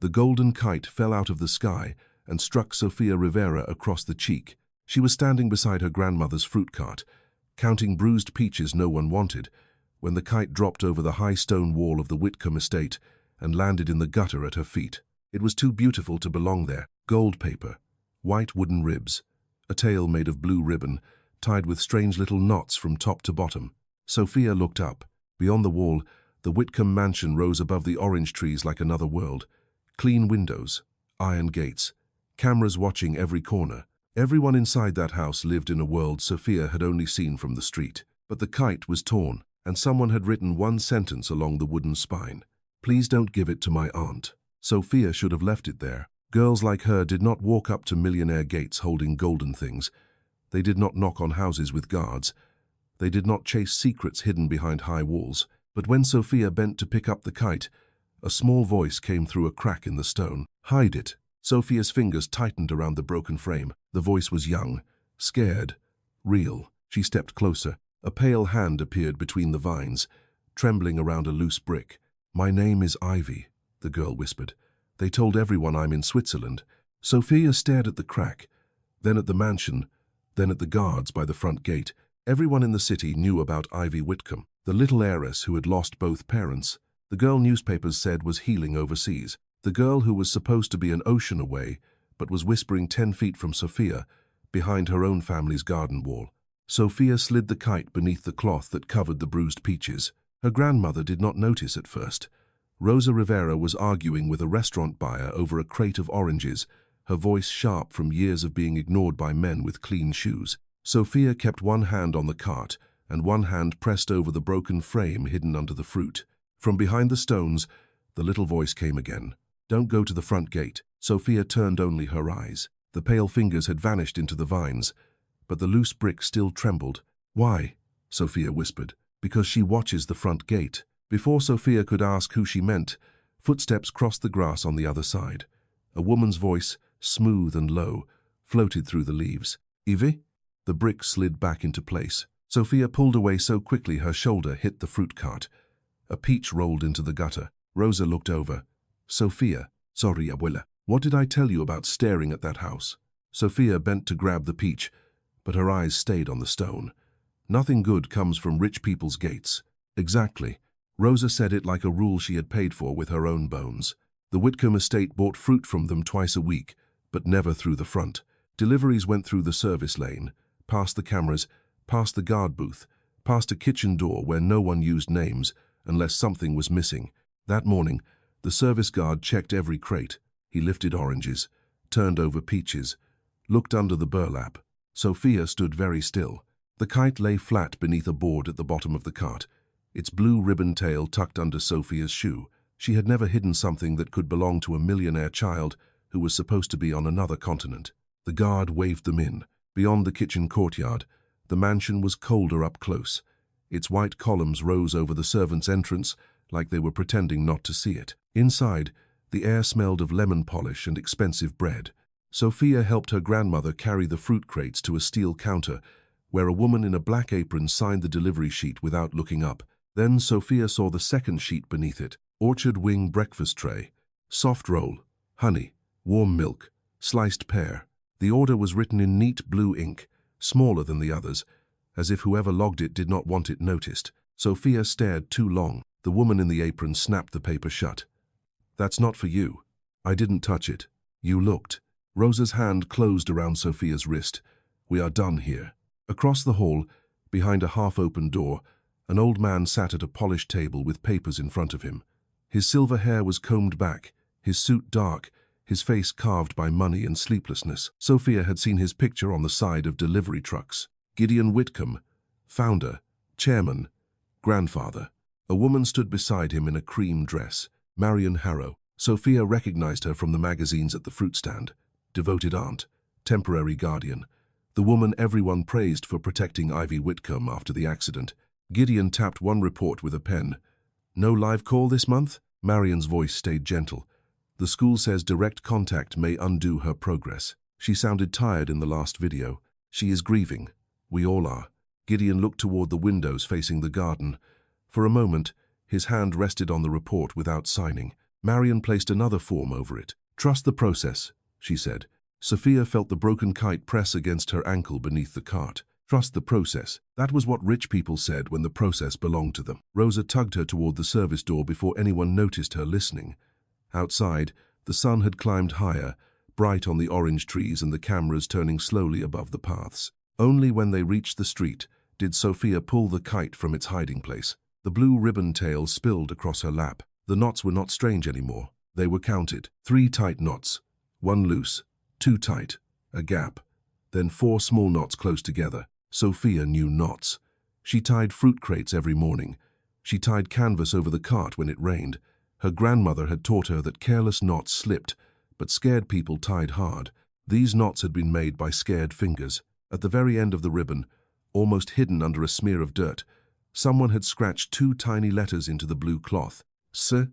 The golden kite fell out of the sky and struck Sofia Rivera across the cheek. She was standing beside her grandmother's fruit cart, counting bruised peaches no one wanted, when the kite dropped over the high stone wall of the Whitcomb estate and landed in the gutter at her feet. It was too beautiful to belong there. Gold paper, white wooden ribs, a tail made of blue ribbon, tied with strange little knots from top to bottom. Sofia looked up. Beyond the wall, the Whitcomb mansion rose above the orange trees like another world. Clean windows, iron gates, cameras watching every corner. Everyone inside that house lived in a world Sofia had only seen from the street. But the kite was torn, and someone had written one sentence along the wooden spine. "Please don't give it to my aunt." Sofia should have left it there. Girls like her did not walk up to millionaire gates holding golden things. They did not knock on houses with guards. They did not chase secrets hidden behind high walls. But when Sofia bent to pick up the kite, a small voice came through a crack in the stone. "Hide it." Sofia's fingers tightened around the broken frame. The voice was young, scared, real. She stepped closer. A pale hand appeared between the vines, trembling around a loose brick. "My name is Ivy," the girl whispered. "They told everyone I'm in Switzerland." Sofia stared at the crack, then at the mansion, then at the guards by the front gate. Everyone in the city knew about Ivy Whitcomb, the little heiress who had lost both parents. The girl newspapers said was healing overseas. The girl who was supposed to be an ocean away, but was whispering 10 feet from Sofia, behind her own family's garden wall. Sofia slid the kite beneath the cloth that covered the bruised peaches. Her grandmother did not notice at first. Rosa Rivera was arguing with a restaurant buyer over a crate of oranges, her voice sharp from years of being ignored by men with clean shoes. Sofia kept one hand on the cart and one hand pressed over the broken frame hidden under the fruit. From behind the stones, the little voice came again. "Don't go to the front gate." Sofia turned only her eyes. The pale fingers had vanished into the vines, but the loose brick still trembled. "Why?" Sofia whispered. "Because she watches the front gate." Before Sofia could ask who she meant, footsteps crossed the grass on the other side. A woman's voice, smooth and low, floated through the leaves. "Ivy?" The brick slid back into place. Sofia pulled away so quickly her shoulder hit the fruit cart. A peach rolled into the gutter. Rosa looked over. "Sofia." "Sorry, abuela. What did I tell you about staring at that house?" Sofia bent to grab the peach, but her eyes stayed on the stone. "Nothing good comes from rich people's gates." "Exactly." Rosa said it like a rule she had paid for with her own bones. The Whitcomb estate bought fruit from them twice a week, but never through the front. Deliveries went through the service lane, past the cameras, past the guard booth, past a kitchen door where no one used names unless something was missing. That morning, the service guard checked every crate. He lifted oranges, turned over peaches, looked under the burlap. Sofia stood very still. The kite lay flat beneath a board at the bottom of the cart, its blue ribbon tail tucked under Sofia's shoe. She had never hidden something that could belong to a millionaire child who was supposed to be on another continent. The guard waved them in. Beyond the kitchen courtyard, the mansion was colder up close. Its white columns rose over the servants' entrance like they were pretending not to see it. Inside, the air smelled of lemon polish and expensive bread. Sofia helped her grandmother carry the fruit crates to a steel counter, where a woman in a black apron signed the delivery sheet without looking up. Then Sofia saw the second sheet beneath it. Orchard wing breakfast tray, soft roll, honey, warm milk, sliced pear. The order was written in neat blue ink, smaller than the others, as if whoever logged it did not want it noticed. Sofia stared too long. The woman in the apron snapped the paper shut. "That's not for you." "I didn't touch it." "You looked." Rosa's hand closed around Sofia's wrist. "We are done here." Across the hall, behind a half-open door, an old man sat at a polished table with papers in front of him. His silver hair was combed back, his suit dark, his face carved by money and sleeplessness. Sofia had seen his picture on the side of delivery trucks. Gideon Whitcomb, founder, chairman, grandfather. A woman stood beside him in a cream dress, Marion Harrow. Sofia recognized her from the magazines at the fruit stand. Devoted aunt, temporary guardian. The woman everyone praised for protecting Ivy Whitcomb after the accident. Gideon tapped one report with a pen. "No live call this month?" Marion's voice stayed gentle. "The school says direct contact may undo her progress. She sounded tired in the last video. She is grieving. We all are." Gideon looked toward the windows facing the garden. For a moment, his hand rested on the report without signing. Marion placed another form over it. "Trust the process," she said. Sophia felt the broken kite press against her ankle beneath the cart. Trust the process. That was what rich people said when the process belonged to them. Rosa tugged her toward the service door before anyone noticed her listening. Outside, the sun had climbed higher, bright on the orange trees and the cameras turning slowly above the paths. Only when they reached the street did Sophia pull the kite from its hiding place. The blue ribbon tail spilled across her lap. The knots were not strange anymore. They were counted. 3 tight knots, 1 loose, 2 tight, a gap, then 4 small knots close together. Sophia knew knots. She tied fruit crates every morning. She tied canvas over the cart when it rained. Her grandmother had taught her that careless knots slipped, but scared people tied hard. These knots had been made by scared fingers. At the very end of the ribbon, almost hidden under a smear of dirt, someone had scratched 2 tiny letters into the blue cloth. S.F.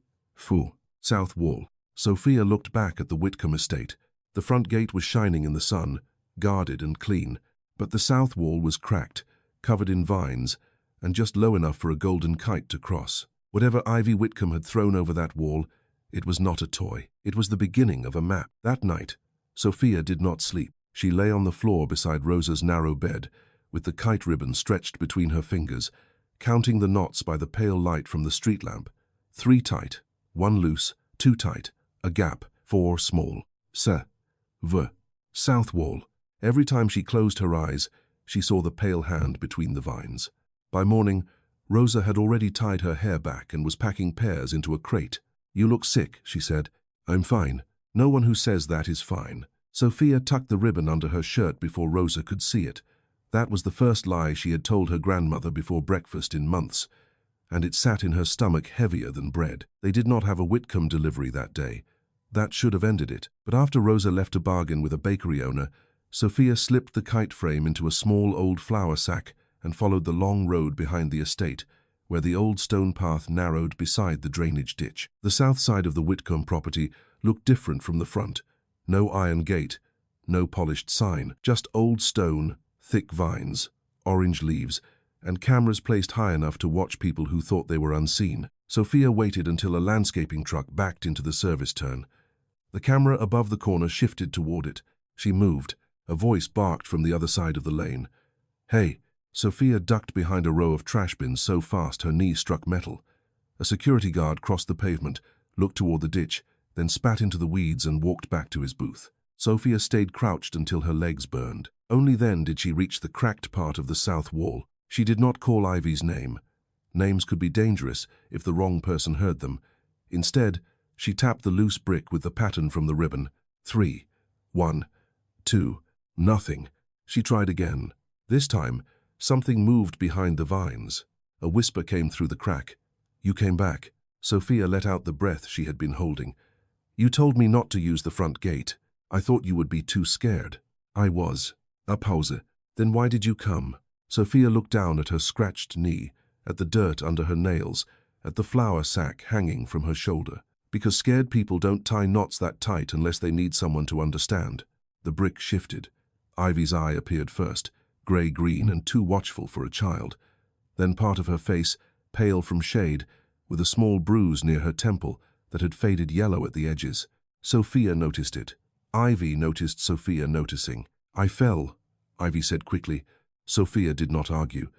South Wall. Sophia looked back at the Whitcomb estate. The front gate was shining in the sun, guarded and clean, but the south wall was cracked, covered in vines, and just low enough for a golden kite to cross. Whatever Ivy Whitcomb had thrown over that wall, it was not a toy. It was the beginning of a map. That night, Sophia did not sleep. She lay on the floor beside Rosa's narrow bed, with the kite ribbon stretched between her fingers, counting the knots by the pale light from the street lamp. 3 tight, 1 loose, 2 tight, a gap, 4 small. S.V. South Wall. Every time she closed her eyes, she saw the pale hand between the vines. By morning, Rosa had already tied her hair back and was packing pears into a crate. "You look sick," she said. "I'm fine. No one who says that is fine." Sophia tucked the ribbon under her shirt before Rosa could see it. That was the first lie she had told her grandmother before breakfast in months, and it sat in her stomach heavier than bread. They did not have a Whitcomb delivery that day. That should have ended it. But after Rosa left to bargain with a bakery owner, Sophia slipped the kite frame into a small old flour sack and followed the long road behind the estate, where the old stone path narrowed beside the drainage ditch. The south side of the Whitcomb property looked different from the front. No iron gate, no polished sign, just old stone, thick vines, orange leaves, and cameras placed high enough to watch people who thought they were unseen. Sophia waited until a landscaping truck backed into the service turn. The camera above the corner shifted toward it. She moved. A voice barked from the other side of the lane. "Hey!" Sophia ducked behind a row of trash bins so fast her knee struck metal. A security guard crossed the pavement, looked toward the ditch, then spat into the weeds and walked back to his booth. Sophia stayed crouched until her legs burned. Only then did she reach the cracked part of the south wall. She did not call Ivy's name. Names could be dangerous if the wrong person heard them. Instead, she tapped the loose brick with the pattern from the ribbon. 3, 1, 2, nothing. She tried again. This time, something moved behind the vines. A whisper came through the crack. "You came back." Sophia let out the breath she had been holding. "You told me not to use the front gate. I thought you would be too scared." "I was." "A pause. Then why did you come?" Sophia looked down at her scratched knee, at the dirt under her nails, at the flour sack hanging from her shoulder. "Because scared people don't tie knots that tight unless they need someone to understand." The brick shifted. Ivy's eye appeared first, grey-green and too watchful for a child. Then part of her face, pale from shade, with a small bruise near her temple that had faded yellow at the edges. Sophia noticed it. Ivy noticed Sophia noticing. "I fell," Ivy said quickly. Sophia did not argue.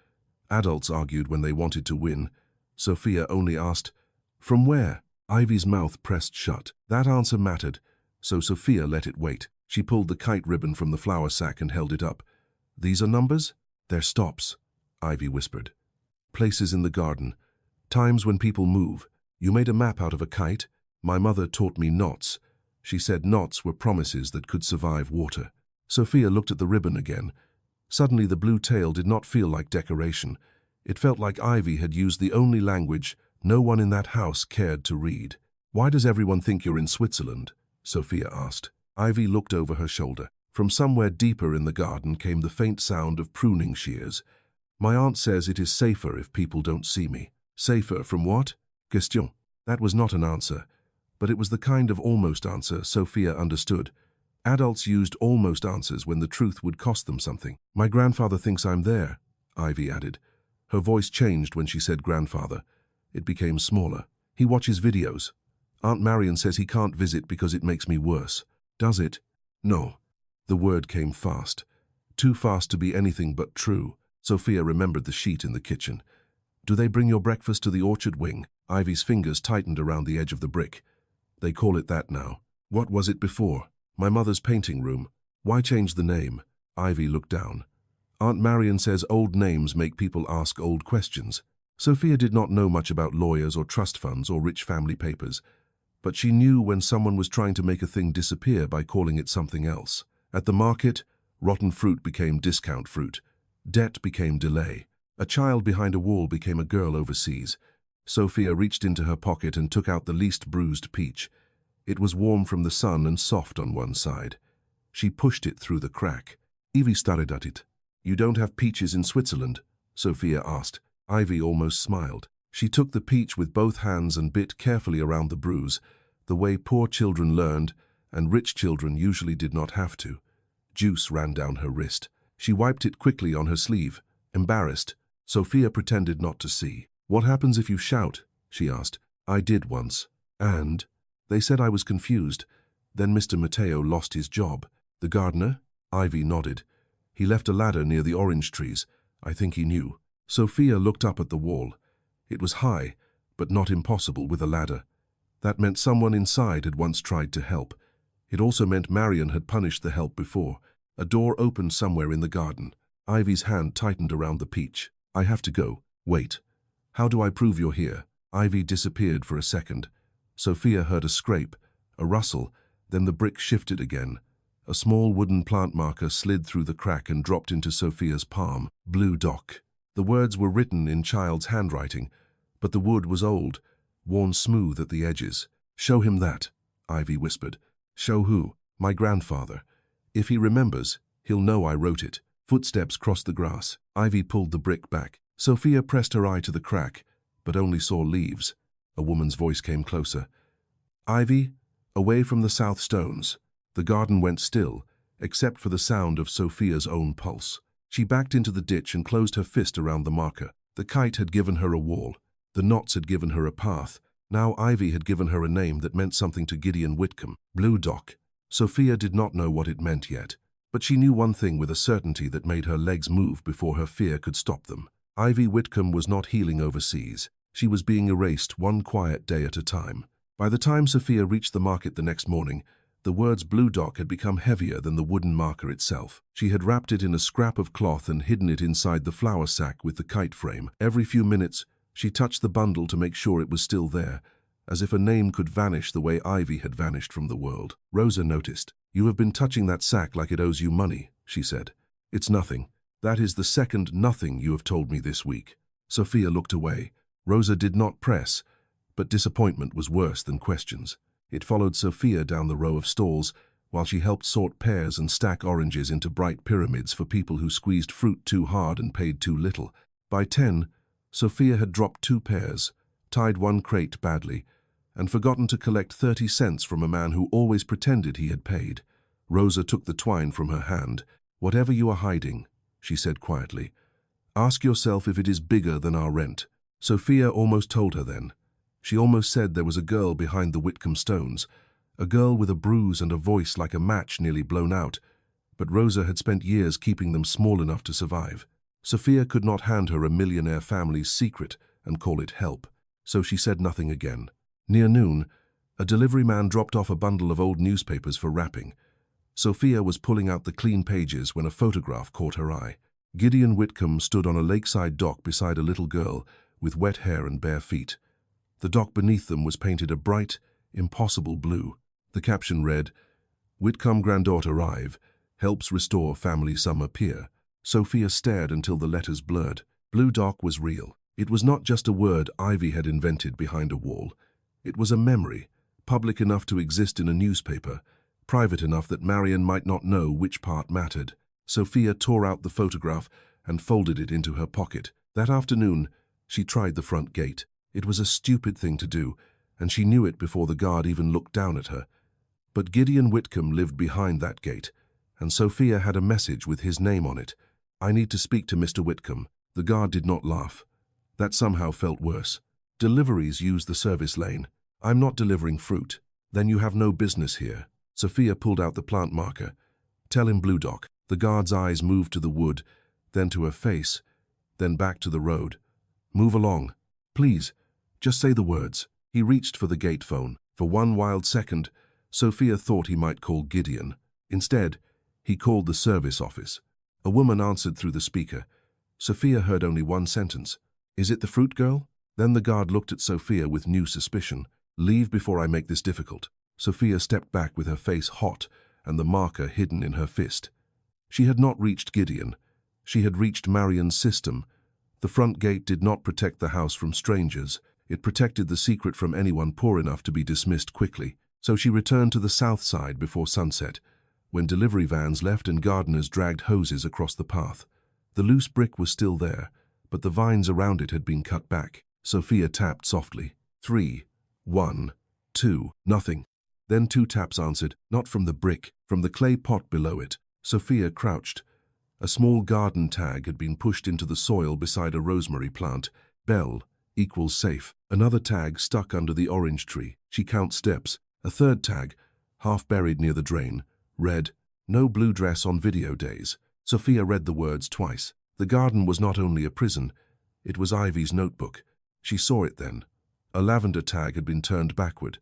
Adults argued when they wanted to win. Sophia only asked, "From where?" Ivy's mouth pressed shut. That answer mattered, so Sophia let it wait. She pulled the kite ribbon from the flour sack and held it up. "These are numbers?" "They're stops," Ivy whispered. "Places in the garden. Times when people move. You made a map out of a kite? My mother taught me knots. She said knots were promises that could survive water." Sophia looked at the ribbon again. Suddenly the blue tail did not feel like decoration. It felt like Ivy had used the only language no one in that house cared to read. "Why does everyone think you're in Switzerland?" Sophia asked. Ivy looked over her shoulder. From somewhere deeper in the garden came the faint sound of pruning shears. "My aunt says it is safer if people don't see me." "Safer from what?" Question. That was not an answer, but it was the kind of almost answer Sophia understood. Adults used almost answers when the truth would cost them something. "My grandfather thinks I'm there," Ivy added. Her voice changed when she said grandfather. It became smaller. "He watches videos." Aunt Marion says he can't visit because it makes me worse. Does it? No. The word came fast. Too fast to be anything but true. Sophia remembered the sheet in the kitchen. Do they bring your breakfast to the orchard wing? Ivy's fingers tightened around the edge of the brick. They call it that now. What was it before? My mother's painting room. Why change the name? Ivy looked down. Aunt Marion says old names make people ask old questions. Sophia did not know much about lawyers or trust funds or rich family papers, but she knew when someone was trying to make a thing disappear by calling it something else. At the market, rotten fruit became discount fruit. Debt became delay. A child behind a wall became a girl overseas. Sophia reached into her pocket and took out the least bruised peach. It was warm from the sun and soft on one side. She pushed it through the crack. Ivy stared at it. You don't have peaches in Switzerland? Sophia asked. Ivy almost smiled. She took the peach with both hands and bit carefully around the bruise, the way poor children learned, and rich children usually did not have to. Juice ran down her wrist. She wiped it quickly on her sleeve. Embarrassed, Sophia pretended not to see. What happens if you shout? She asked. I did once. And? They said I was confused. Then Mr. Matteo lost his job. The gardener? Ivy nodded. He left a ladder near the orange trees. I think he knew. Sophia looked up at the wall. It was high, but not impossible with a ladder. That meant someone inside had once tried to help. It also meant Marion had punished the help before. A door opened somewhere in the garden. Ivy's hand tightened around the peach. I have to go. Wait. How do I prove you're here? Ivy disappeared for a second. Sophia heard a scrape, a rustle, then the brick shifted again. A small wooden plant marker slid through the crack and dropped into Sophia's palm. Blue Dock. The words were written in child's handwriting, but the wood was old, worn smooth at the edges. Show him that, Ivy whispered. Show who? My grandfather. If he remembers, he'll know I wrote it. Footsteps crossed the grass. Ivy pulled the brick back. Sophia pressed her eye to the crack, but only saw leaves. A woman's voice came closer. Ivy, away from the south stones. The garden went still, except for the sound of Sophia's own pulse. She backed into the ditch and closed her fist around the marker. The kite had given her a wall. The knots had given her a path. Now Ivy had given her a name that meant something to Gideon Whitcomb. Blue Dock. Sophia did not know what it meant yet, but she knew one thing with a certainty that made her legs move before her fear could stop them. Ivy Whitcomb was not healing overseas. She was being erased one quiet day at a time. By the time Sophia reached the market the next morning, the words Blue Dock had become heavier than the wooden marker itself. She had wrapped it in a scrap of cloth and hidden it inside the flour sack with the kite frame. Every few minutes, she touched the bundle to make sure it was still there, as if a name could vanish the way Ivy had vanished from the world. Rosa noticed. You have been touching that sack like it owes you money, she said. It's nothing. That is the second nothing you have told me this week. Sophia looked away. Rosa did not press, but disappointment was worse than questions. It followed Sophia down the row of stalls while she helped sort pears and stack oranges into bright pyramids for people who squeezed fruit too hard and paid too little. By 10, Sophia had dropped 2 pears, tied one crate badly, and forgotten to collect 30 cents from a man who always pretended he had paid. Rosa took the twine from her hand. Whatever you are hiding, she said quietly, ask yourself if it is bigger than our rent. Sophia almost told her then. She almost said there was a girl behind the Whitcomb stones, a girl with a bruise and a voice like a match nearly blown out, but Rosa had spent years keeping them small enough to survive. Sophia could not hand her a millionaire family's secret and call it help, so she said nothing again. Near noon, a delivery man dropped off a bundle of old newspapers for wrapping. Sophia was pulling out the clean pages when a photograph caught her eye. Gideon Whitcomb stood on a lakeside dock beside a little girl with wet hair and bare feet. The dock beneath them was painted a bright, impossible blue. The caption read, Whitcomb granddaughter Ive helps restore family summer pier. Sophia stared until the letters blurred. Blue Dock was real. It was not just a word Ivy had invented behind a wall. It was a memory, public enough to exist in a newspaper, private enough that Marion might not know which part mattered. Sophia tore out the photograph and folded it into her pocket. That afternoon, she tried the front gate. It was a stupid thing to do, and she knew it before the guard even looked down at her. But Gideon Whitcomb lived behind that gate, and Sophia had a message with his name on it. I need to speak to Mr. Whitcomb. The guard did not laugh. That somehow felt worse. Deliveries use the service lane. I'm not delivering fruit. Then you have no business here. Sophia pulled out the plant marker. Tell him Blue Dock. The guard's eyes moved to the wood, then to her face, then back to the road. Move along. Please, just say the words. He reached for the gate phone. For one wild second, Sophia thought he might call Gideon. Instead, he called the service office. A woman answered through the speaker. Sophia heard only one sentence. Is it the fruit girl? Then the guard looked at Sophia with new suspicion. Leave before I make this difficult. Sophia stepped back with her face hot and the marker hidden in her fist. She had not reached Gideon. She had reached Marion's system. The front gate did not protect the house from strangers. It protected the secret from anyone poor enough to be dismissed quickly. So she returned to the south side before sunset, when delivery vans left and gardeners dragged hoses across the path. The loose brick was still there, but the vines around it had been cut back. Sophia tapped softly. 3, 1, 2, nothing. Then 2 taps answered, not from the brick, from the clay pot below it. Sophia crouched. A small garden tag had been pushed into the soil beside a rosemary plant. Bell equals safe. Another tag stuck under the orange tree. She counts steps. A third tag, half buried near the drain, read, no blue dress on video days. Sophia read the words twice. The garden was not only a prison, it was Ivy's notebook. She saw it then. A lavender tag had been turned backward.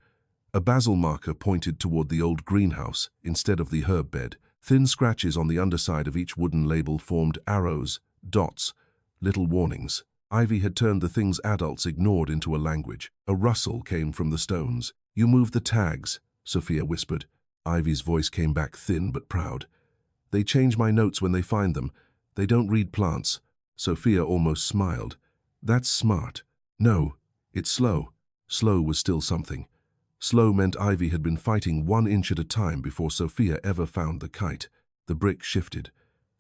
A basil marker pointed toward the old greenhouse instead of the herb bed. Thin scratches on the underside of each wooden label formed arrows, dots, little warnings. Ivy had turned the things adults ignored into a language. A rustle came from the stones. You moved the tags, Sophia whispered. Ivy's voice came back thin but proud. They change my notes when they find them. They don't read plants. Sophia almost smiled. That's smart. No, it's slow. Slow was still something. Slow meant Ivy had been fighting 1 inch at a time before Sophia ever found the kite. The brick shifted.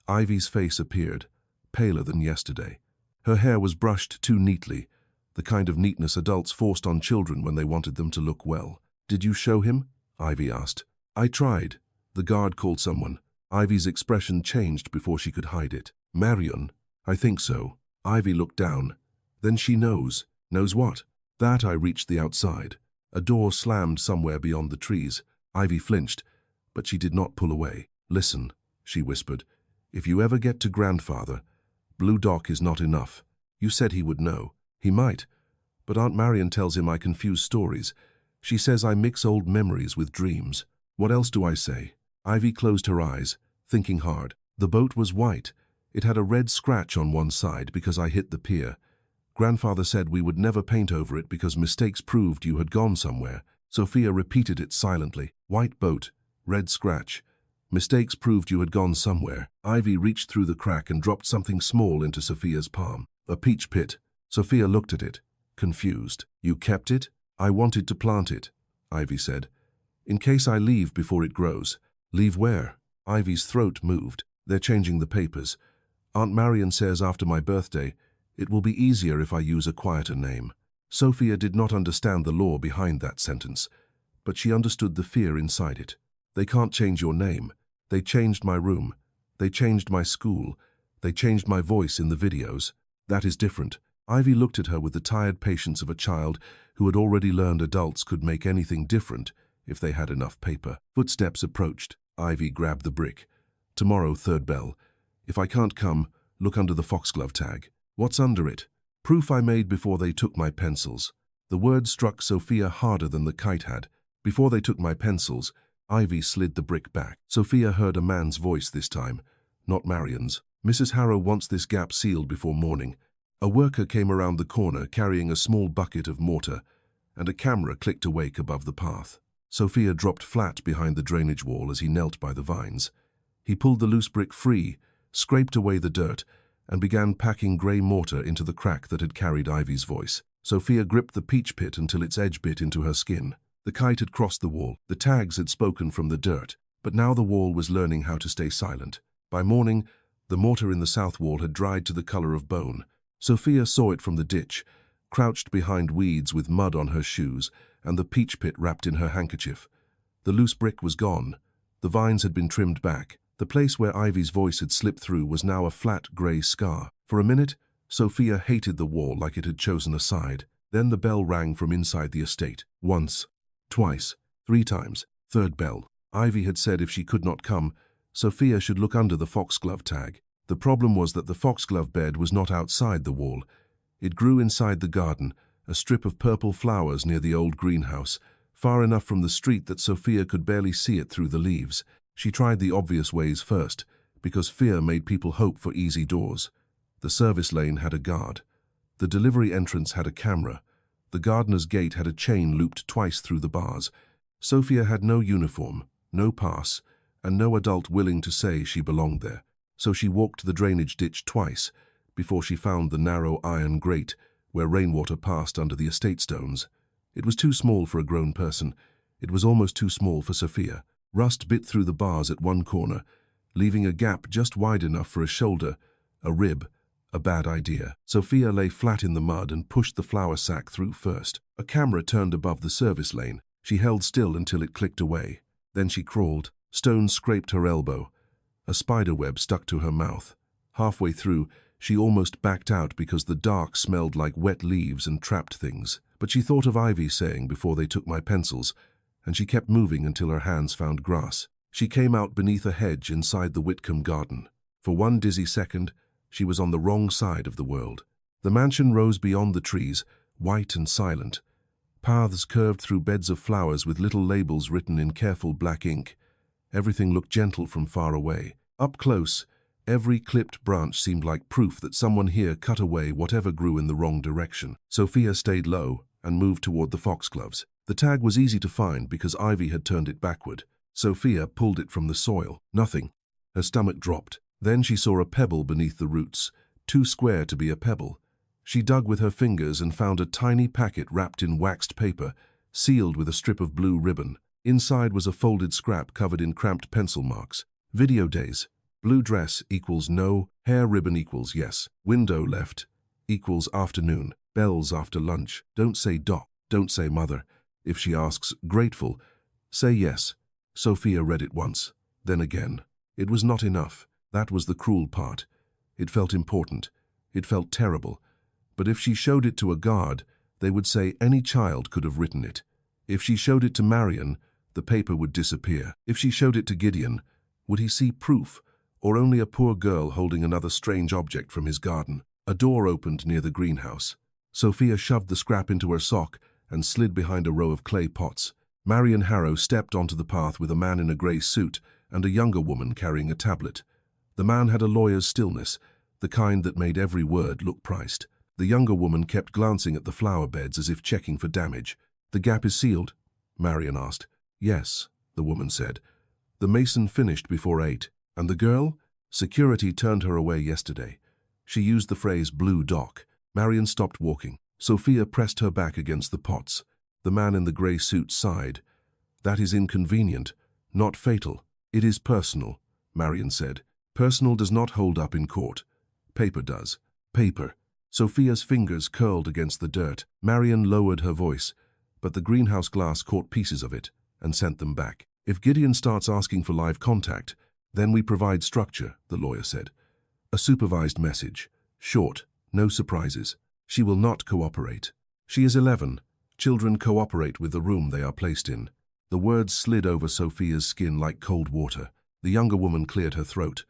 Ivy's face appeared, paler than yesterday. Her hair was brushed too neatly, the kind of neatness adults forced on children when they wanted them to look well. Did you show him? Ivy asked. I tried. The guard called someone. Ivy's expression changed before she could hide it. Marion? I think so. Ivy looked down. Then she knows. Knows what? That I reached the outside. A door slammed somewhere beyond the trees. Ivy flinched, but she did not pull away. Listen, she whispered. If you ever get to grandfather, Blue Dock is not enough. You said he would know. He might, but Aunt Marion tells him I confuse stories. She says I mix old memories with dreams. What else do I say? Ivy closed her eyes, thinking hard. The boat was white. It had a red scratch on one side because I hit the pier. Grandfather said we would never paint over it because mistakes proved you had gone somewhere. Sophia repeated it silently. White boat, red scratch. Mistakes proved you had gone somewhere. Ivy reached through the crack and dropped something small into Sophia's palm. A peach pit. Sophia looked at it, confused. You kept it? I wanted to plant it, Ivy said. In case I leave before it grows. Leave where? Ivy's throat moved. They're changing the papers. Aunt Marion says after my birthday, it will be easier if I use a quieter name. Sophia did not understand the law behind that sentence, but she understood the fear inside it. They can't change your name. They changed my room. They changed my school. They changed my voice in the videos. That is different. Ivy looked at her with the tired patience of a child who had already learned adults could make anything different if they had enough paper. Footsteps approached. Ivy grabbed the brick. Tomorrow, 3rd bell. If I can't come, look under the foxglove tag. What's under it? Proof I made before they took my pencils. The word struck Sophia harder than the kite had. Before they took my pencils, Ivy slid the brick back. Sophia heard a man's voice this time, not Marion's. Mrs. Harrow wants this gap sealed before morning. A worker came around the corner carrying a small bucket of mortar, and a camera clicked awake above the path. Sophia dropped flat behind the drainage wall as he knelt by the vines. He pulled the loose brick free, scraped away the dirt, and began packing grey mortar into the crack that had carried Ivy's voice. Sophia gripped the peach pit until its edge bit into her skin. The kite had crossed the wall. The tags had spoken from the dirt, but now the wall was learning how to stay silent. By morning, the mortar in the south wall had dried to the color of bone. Sophia saw it from the ditch, crouched behind weeds with mud on her shoes and the peach pit wrapped in her handkerchief. The loose brick was gone. The vines had been trimmed back. The place where Ivy's voice had slipped through was now a flat grey scar. For a minute, Sophia hated the wall like it had chosen a side. Then the bell rang from inside the estate. Once, twice, 3 times. Third bell. Ivy had said if she could not come, Sophia should look under the foxglove tag. The problem was that the foxglove bed was not outside the wall. It grew inside the garden, a strip of purple flowers near the old greenhouse, far enough from the street that Sophia could barely see it through the leaves. She tried the obvious ways first, because fear made people hope for easy doors. The service lane had a guard. The delivery entrance had a camera. The gardener's gate had a chain looped twice through the bars. Sophia had no uniform, no pass, and no adult willing to say she belonged there. So she walked the drainage ditch twice before she found the narrow iron grate where rainwater passed under the estate stones. It was too small for a grown person. It was almost too small for Sophia. Rust bit through the bars at one corner, leaving a gap just wide enough for a shoulder, a rib. A bad idea. Sophia lay flat in the mud and pushed the flour sack through first. A camera turned above the service lane. She held still until it clicked away. Then she crawled. Stones scraped her elbow. A spider web stuck to her mouth. Halfway through, she almost backed out because the dark smelled like wet leaves and trapped things. But she thought of Ivy saying before they took my pencils, and she kept moving until her hands found grass. She came out beneath a hedge inside the Whitcomb garden. For one dizzy second, she was on the wrong side of the world. The mansion rose beyond the trees, white and silent. Paths curved through beds of flowers with little labels written in careful black ink. Everything looked gentle from far away. Up close, every clipped branch seemed like proof that someone here cut away whatever grew in the wrong direction. Sophia stayed low and moved toward the foxgloves. The tag was easy to find because Ivy had turned it backward. Sophia pulled it from the soil. Nothing. Her stomach dropped. Then she saw a pebble beneath the roots, too square to be a pebble. She dug with her fingers and found a tiny packet wrapped in waxed paper, sealed with a strip of blue ribbon. Inside was a folded scrap covered in cramped pencil marks. Video days. Blue dress equals no. Hair ribbon equals yes. Window left equals afternoon. Bells after lunch. Don't say doc. Don't say mother. If she asks, grateful, say yes. Sophia read it once, then again. It was not enough. That was the cruel part. It felt important. It felt terrible. But if she showed it to a guard, they would say any child could have written it. If she showed it to Marion, the paper would disappear. If she showed it to Gideon, would he see proof, or only a poor girl holding another strange object from his garden? A door opened near the greenhouse. Sophia shoved the scrap into her sock and slid behind a row of clay pots. Marion Harrow stepped onto the path with a man in a grey suit and a younger woman carrying a tablet. The man had a lawyer's stillness, the kind that made every word look priced. The younger woman kept glancing at the flower beds as if checking for damage. "The gap is sealed?" Marion asked. "Yes," the woman said. "The mason finished before 8. And the girl? Security turned her away yesterday. She used the phrase blue dock." Marion stopped walking. Sophia pressed her back against the pots. The man in the grey suit sighed. "That is inconvenient, not fatal. It is personal," Marion said. "Personal does not hold up in court. Paper does." Paper. Sophia's fingers curled against the dirt. Marion lowered her voice, but the greenhouse glass caught pieces of it and sent them back. "If Gideon starts asking for live contact, then we provide structure," the lawyer said. "A supervised message. Short, no surprises. She will not cooperate. She is 11. Children cooperate with the room they are placed in." The words slid over Sophia's skin like cold water. The younger woman cleared her throat.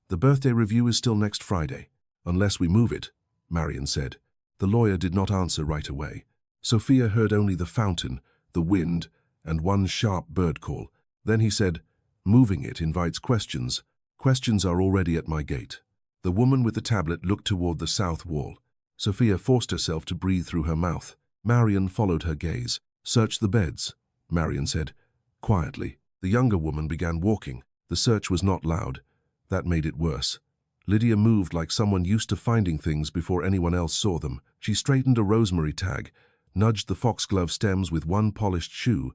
"The birthday review is still next Friday, unless we move it," Marion said. The lawyer did not answer right away. Sophia heard only the fountain, the wind, and one sharp bird call. Then he said, "Moving it invites questions. Questions are already at my gate." The woman with the tablet looked toward the south wall. Sophia forced herself to breathe through her mouth. Marion followed her gaze. "Search the beds," Marion said, quietly. The younger woman began walking. The search was not loud. That made it worse. Lydia moved like someone used to finding things before anyone else saw them. She straightened a rosemary tag, nudged the foxglove stems with one polished shoe,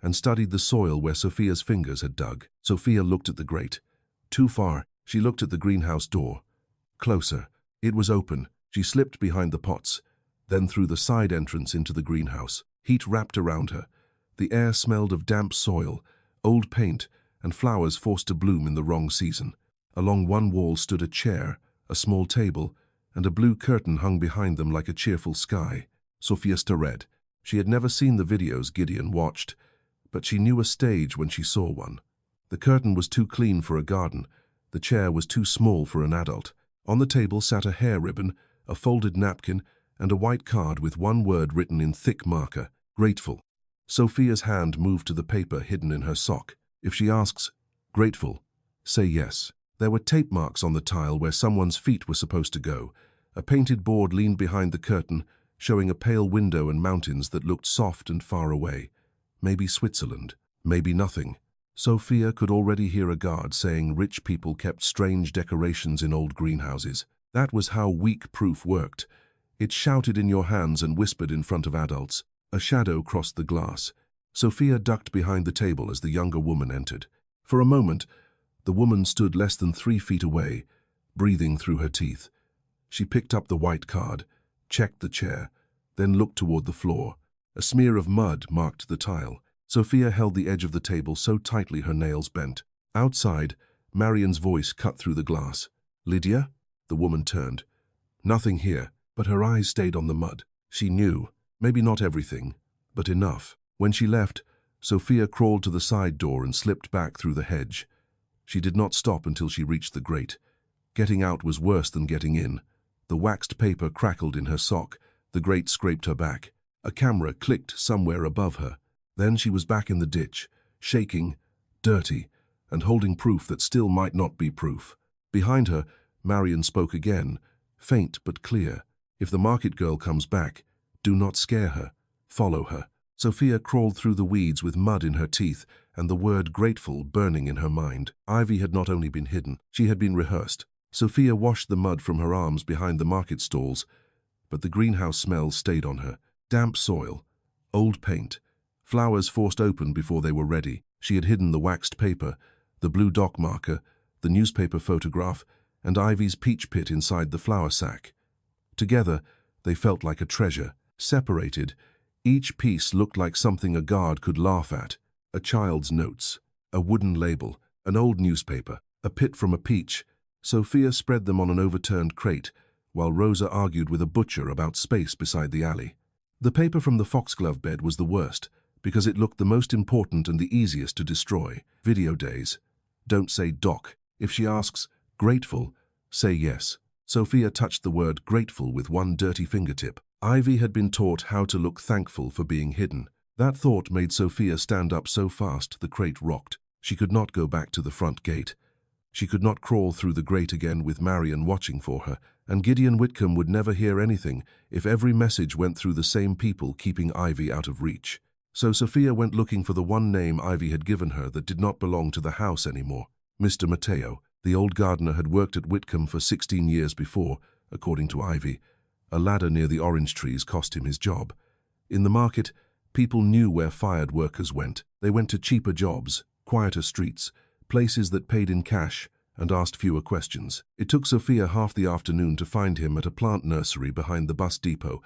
and studied the soil where Sophia's fingers had dug. Sophia looked at the grate. Too far. She looked at the greenhouse door. Closer. It was open. She slipped behind the pots, then through the side entrance into the greenhouse. Heat wrapped around her. The air smelled of damp soil, old paint, and flowers forced to bloom in the wrong season. Along one wall stood a chair, a small table, and a blue curtain hung behind them like a cheerful sky. Sophia stared. She had never seen the videos Gideon watched, but she knew a stage when she saw one. The curtain was too clean for a garden. The chair was too small for an adult. On the table sat a hair ribbon, a folded napkin, and a white card with one word written in thick marker, grateful. Sophia's hand moved to the paper hidden in her sock. If she asks, grateful, say yes. There were tape marks on the tile where someone's feet were supposed to go. A painted board leaned behind the curtain, showing a pale window and mountains that looked soft and far away. Maybe Switzerland, maybe nothing. Sophia could already hear a guard saying rich people kept strange decorations in old greenhouses. That was how weak proof worked. It shouted in your hands and whispered in front of adults. A shadow crossed the glass. Sophia ducked behind the table as the younger woman entered. For a moment, the woman stood less than 3 feet away, breathing through her teeth. She picked up the white card, checked the chair, then looked toward the floor. A smear of mud marked the tile. Sophia held the edge of the table so tightly her nails bent. Outside, Marian's voice cut through the glass. Lydia? The woman turned. Nothing here, but her eyes stayed on the mud. She knew, maybe not everything, but enough. When she left, Sophia crawled to the side door and slipped back through the hedge. She did not stop until she reached the grate. Getting out was worse than getting in. The waxed paper crackled in her sock. The grate scraped her back. A camera clicked somewhere above her. Then she was back in the ditch, shaking, dirty, and holding proof that still might not be proof. Behind her, Marian spoke again, faint but clear. If the market girl comes back, do not scare her. Follow her. Sophia crawled through the weeds with mud in her teeth and the word grateful burning in her mind. Ivy had not only been hidden, she had been rehearsed. Sophia washed the mud from her arms behind the market stalls, but the greenhouse smell stayed on her. Damp soil, old paint, flowers forced open before they were ready. She had hidden the waxed paper, the blue dock marker, the newspaper photograph, and Ivy's peach pit inside the flour sack. Together, they felt like a treasure. Separated, each piece looked like something a guard could laugh at. A child's notes, a wooden label, an old newspaper, a pit from a peach. Sophia spread them on an overturned crate, while Rosa argued with a butcher about space beside the alley. The paper from the foxglove bed was the worst, because it looked the most important and the easiest to destroy. Video days. Don't say doc. If she asks, grateful, say yes. Sophia touched the word grateful with one dirty fingertip. Ivy had been taught how to look thankful for being hidden. That thought made Sophia stand up so fast the crate rocked. She could not go back to the front gate. She could not crawl through the grate again with Marian watching for her, and Gideon Whitcomb would never hear anything if every message went through the same people keeping Ivy out of reach. So Sophia went looking for the one name Ivy had given her that did not belong to the house anymore. Mr. Matteo, the old gardener, had worked at Whitcomb for 16 years before, according to Ivy. A ladder near the orange trees cost him his job. In the market, people knew where fired workers went. They went to cheaper jobs, quieter streets, places that paid in cash and asked fewer questions. It took Sophia half the afternoon to find him at a plant nursery behind the bus depot,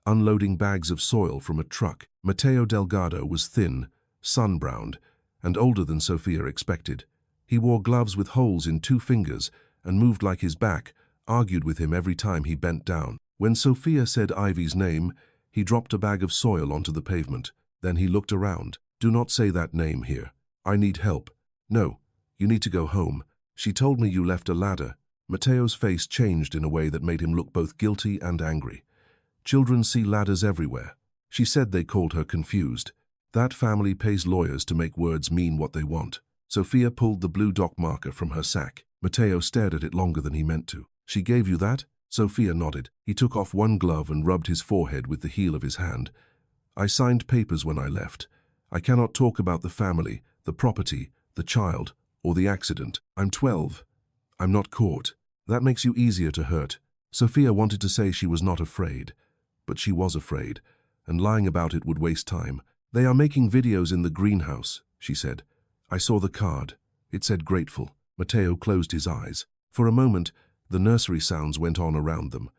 unloading bags of soil from a truck. Matteo Delgado was thin, sun-browned, and older than Sophia expected. He wore gloves with holes in 2 fingers and moved like his back, argued with him every time he bent down. When Sophia said Ivy's name, he dropped a bag of soil onto the pavement. Then he looked around. Do not say that name here. I need help. No, you need to go home. She told me you left a ladder. Matteo's face changed in a way that made him look both guilty and angry. Children see ladders everywhere. She said they called her confused. That family pays lawyers to make words mean what they want. Sophia pulled the blue dock marker from her sack. Matteo stared at it longer than he meant to. She gave you that? Sophia nodded. He took off one glove and rubbed his forehead with the heel of his hand. I signed papers when I left. I cannot talk about the family, the property, the child, or the accident. I'm 12. I'm not caught. That makes you easier to hurt. Sophia wanted to say she was not afraid, but she was afraid, and lying about it would waste time. They are making videos in the greenhouse, she said. I saw the card. It said grateful. Matteo closed his eyes. For a moment, the nursery sounds went on around them.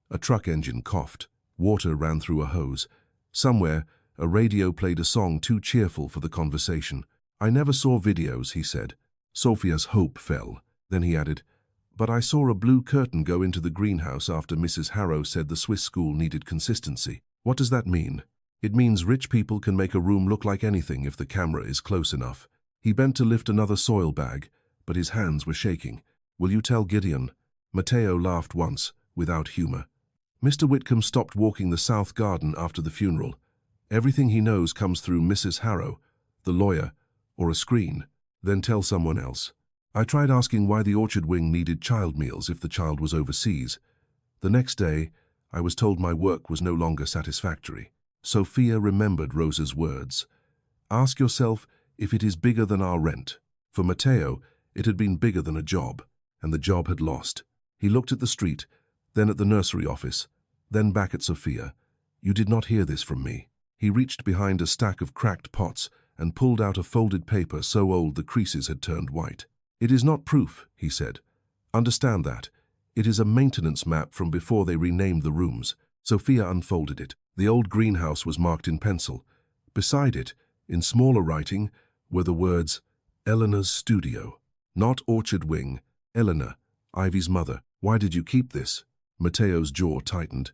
A truck engine coughed. Water ran through a hose. Somewhere, a radio played a song too cheerful for the conversation. I never saw videos, he said. Sophia's hope fell. Then he added, but I saw a blue curtain go into the greenhouse after Mrs. Harrow said the Swiss school needed consistency. What does that mean? It means rich people can make a room look like anything if the camera is close enough. He bent to lift another soil bag, but his hands were shaking. Will you tell Gideon? Matteo laughed once, without humor. Mr. Whitcomb stopped walking the south garden after the funeral. Everything he knows comes through Mrs. Harrow, the lawyer, or a screen. Then tell someone else. I tried asking why the orchard wing needed child meals if the child was overseas. The next day, I was told my work was no longer satisfactory. Sophia remembered Rosa's words. Ask yourself if it is bigger than our rent. For Matteo, it had been bigger than a job, and the job had lost. He looked at the street, then at the nursery office, then back at Sophia. You did not hear this from me. He reached behind a stack of cracked pots and pulled out a folded paper so old the creases had turned white. It is not proof, he said. Understand that. It is a maintenance map from before they renamed the rooms. Sophia unfolded it. The old greenhouse was marked in pencil. Beside it, in smaller writing, were the words, Eleanor's studio. Not orchard wing. Eleanor, Ivy's mother. Why did you keep this? Matteo's jaw tightened.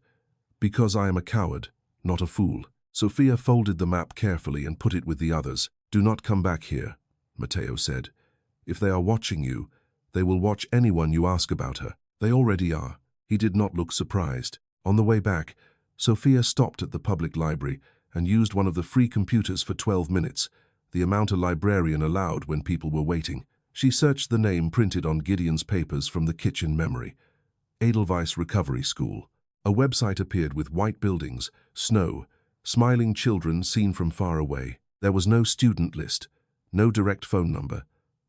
Because I am a coward, not a fool. Sophia folded the map carefully and put it with the others. Do not come back here, Matteo said. If they are watching you, they will watch anyone you ask about her. They already are. He did not look surprised. On the way back, Sophia stopped at the public library and used one of the free computers for 12 minutes, the amount a librarian allowed when people were waiting. She searched the name printed on Gideon's papers from the kitchen memory. Edelweiss Recovery School. A website appeared with white buildings, snow, smiling children seen from far away. There was no student list, no direct phone number,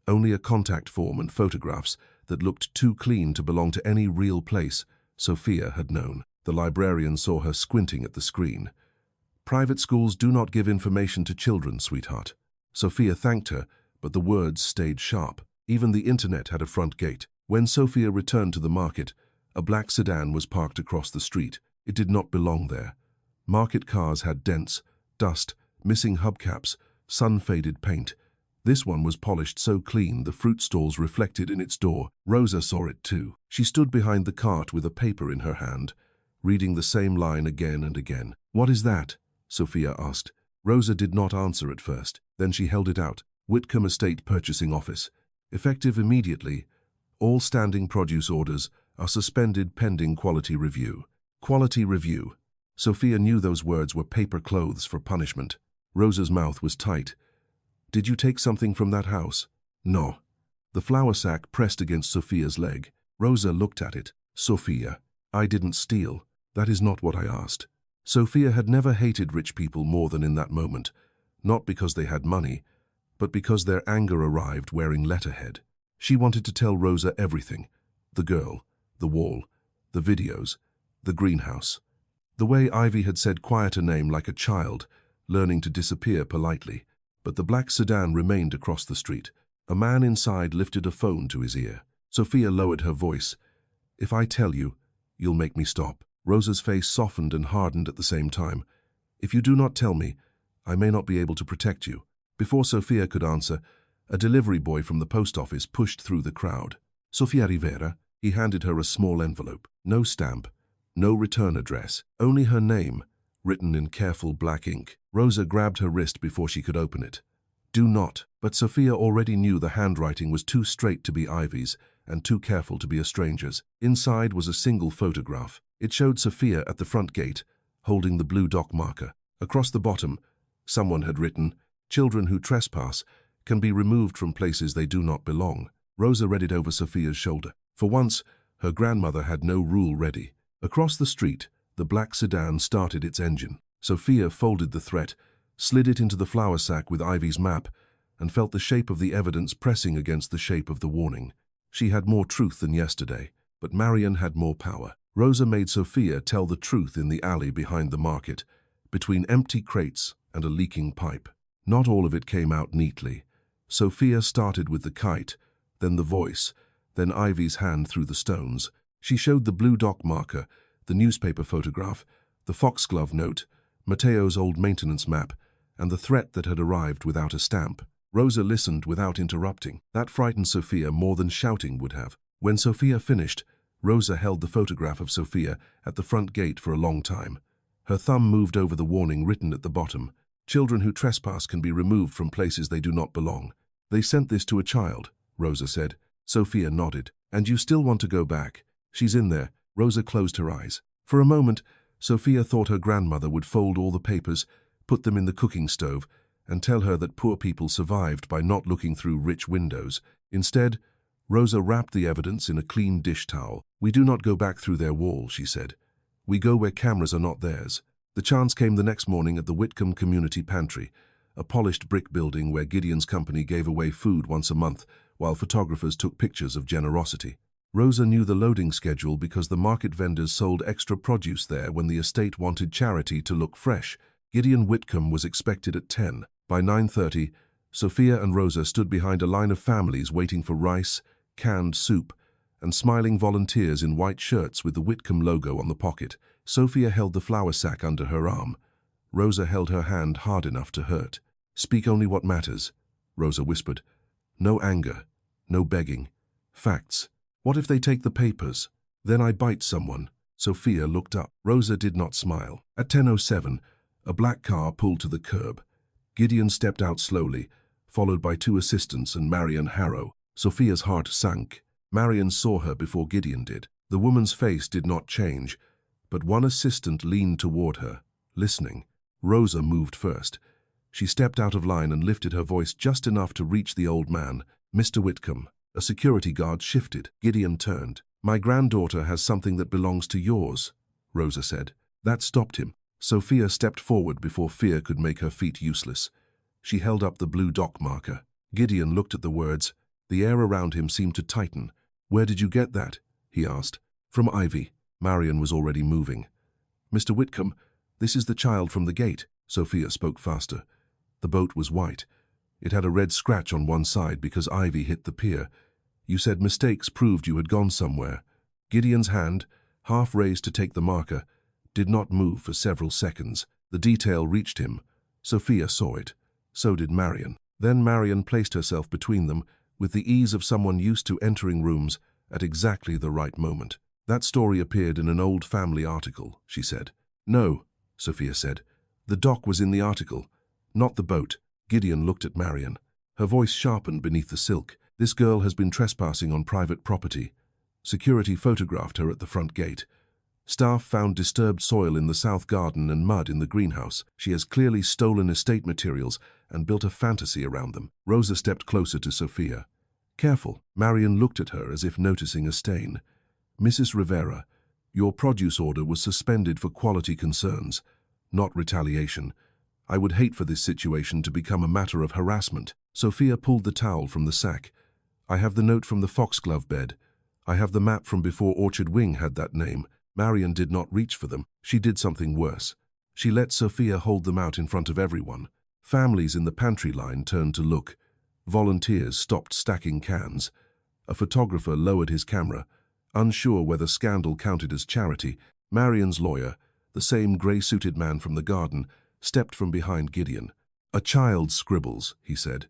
only a contact form and photographs that looked too clean to belong to any real place. Sophia had known. The librarian saw her squinting at the screen. Private schools do not give information to children, sweetheart. Sophia thanked her, but the words stayed sharp. Even the internet had a front gate. When Sophia returned to the market, a black sedan was parked across the street. It did not belong there. Market cars had dents, dust, missing hubcaps, sun-faded paint. This one was polished so clean the fruit stalls reflected in its door. Rosa saw it too. She stood behind the cart with a paper in her hand, reading the same line again and again. What is that? Sophia asked. Rosa did not answer at first. Then she held it out. Whitcomb Estate Purchasing Office. Effective immediately. All standing produce orders are suspended pending quality review. Quality review. Sophia knew those words were paper clothes for punishment. Rosa's mouth was tight. Did you take something from that house? No. The flour sack pressed against Sophia's leg. Rosa looked at it. Sophia, I didn't steal. That is not what I asked. Sophia had never hated rich people more than in that moment, not because they had money, but because their anger arrived wearing letterhead. She wanted to tell Rosa everything. The girl, the wall, the videos, the greenhouse. The way Ivy had said quiet a name like a child, learning to disappear politely. But the black sedan remained across the street. A man inside lifted a phone to his ear. Sophia lowered her voice. If I tell you, you'll make me stop. Rosa's face softened and hardened at the same time. If you do not tell me, I may not be able to protect you. Before Sophia could answer, a delivery boy from the post office pushed through the crowd. Sofia Rivera. He handed her a small envelope. No stamp, no return address, only her name, written in careful black ink. Rosa grabbed her wrist before she could open it. Do not. But Sophia already knew the handwriting was too straight to be Ivy's and too careful to be a stranger's. Inside was a single photograph. It showed Sophia at the front gate, holding the blue dock marker. Across the bottom, someone had written, Children who trespass can be removed from places they do not belong. Rosa read it over Sophia's shoulder. For once, her grandmother had no rule ready. Across the street, the black sedan started its engine. Sophia folded the threat, slid it into the flour sack with Ivy's map, and felt the shape of the evidence pressing against the shape of the warning. She had more truth than yesterday, but Marion had more power. Rosa made Sophia tell the truth in the alley behind the market, between empty crates and a leaking pipe. Not all of it came out neatly. Sophia started with the kite, then the voice, then Ivy's hand through the stones. She showed the blue dock marker, the newspaper photograph, the foxglove note, Matteo's old maintenance map, and the threat that had arrived without a stamp. Rosa listened without interrupting. That frightened Sophia more than shouting would have. When Sophia finished, Rosa held the photograph of Sophia at the front gate for a long time. Her thumb moved over the warning written at the bottom. Children who trespass can be removed from places they do not belong. They sent this to a child, Rosa said. Sophia nodded. And you still want to go back? She's in there. Rosa closed her eyes. For a moment, Sophia thought her grandmother would fold all the papers, put them in the cooking stove, and tell her that poor people survived by not looking through rich windows. Instead, Rosa wrapped the evidence in a clean dish towel. We do not go back through their wall, she said. We go where cameras are not theirs. The chance came the next morning at the Whitcomb Community Pantry, a polished brick building where Gideon's company gave away food once a month, while photographers took pictures of generosity. Rosa knew the loading schedule because the market vendors sold extra produce there when the estate wanted charity to look fresh. Gideon Whitcomb was expected at 10. By 9:30, Sophia and Rosa stood behind a line of families waiting for rice, canned soup, and smiling volunteers in white shirts with the Whitcomb logo on the pocket. Sophia held the flour sack under her arm. Rosa held her hand hard enough to hurt. Speak only what matters, Rosa whispered. No anger, no begging. Facts. What if they take the papers? Then I bite someone. Sophia looked up. Rosa did not smile. At 10:07, a black car pulled to the curb. Gideon stepped out slowly, followed by two assistants and Marion Harrow. Sophia's heart sank. Marion saw her before Gideon did. The woman's face did not change, but one assistant leaned toward her, listening. Rosa moved first. She stepped out of line and lifted her voice just enough to reach the old man. Mr. Whitcomb. A security guard shifted. Gideon turned. My granddaughter has something that belongs to yours, Rosa said. That stopped him. Sophia stepped forward before fear could make her feet useless. She held up the blue dock marker. Gideon looked at the words. The air around him seemed to tighten. Where did you get that? He asked. From Ivy. Marion was already moving. Mr. Whitcomb, this is the child from the gate. Sophia spoke faster. The boat was white. It had a red scratch on one side because Ivy hit the pier. You said mistakes proved you had gone somewhere. Gideon's hand, half raised to take the marker, did not move for several seconds. The detail reached him. Sophia saw it. So did Marion. Then Marion placed herself between them with the ease of someone used to entering rooms at exactly the right moment. That story appeared in an old family article, she said. No, Sophia said. The dock was in the article, not the boat. Gideon looked at Marion. Her voice sharpened beneath the silk. This girl has been trespassing on private property. Security photographed her at the front gate. Staff found disturbed soil in the south garden and mud in the greenhouse. She has clearly stolen estate materials and built a fantasy around them. Rosa stepped closer to Sophia. Careful. Marion looked at her as if noticing a stain. Mrs. Rivera, your produce order was suspended for quality concerns, not retaliation. I would hate for this situation to become a matter of harassment. Sophia pulled the towel from the sack. I have the note from the foxglove bed. I have the map from before Orchard Wing had that name. Marion did not reach for them. She did something worse. She let Sophia hold them out in front of everyone. Families in the pantry line turned to look. Volunteers stopped stacking cans. A photographer lowered his camera, unsure whether scandal counted as charity. Marion's lawyer, the same grey-suited man from the garden, stepped from behind Gideon. A child scribbles, he said.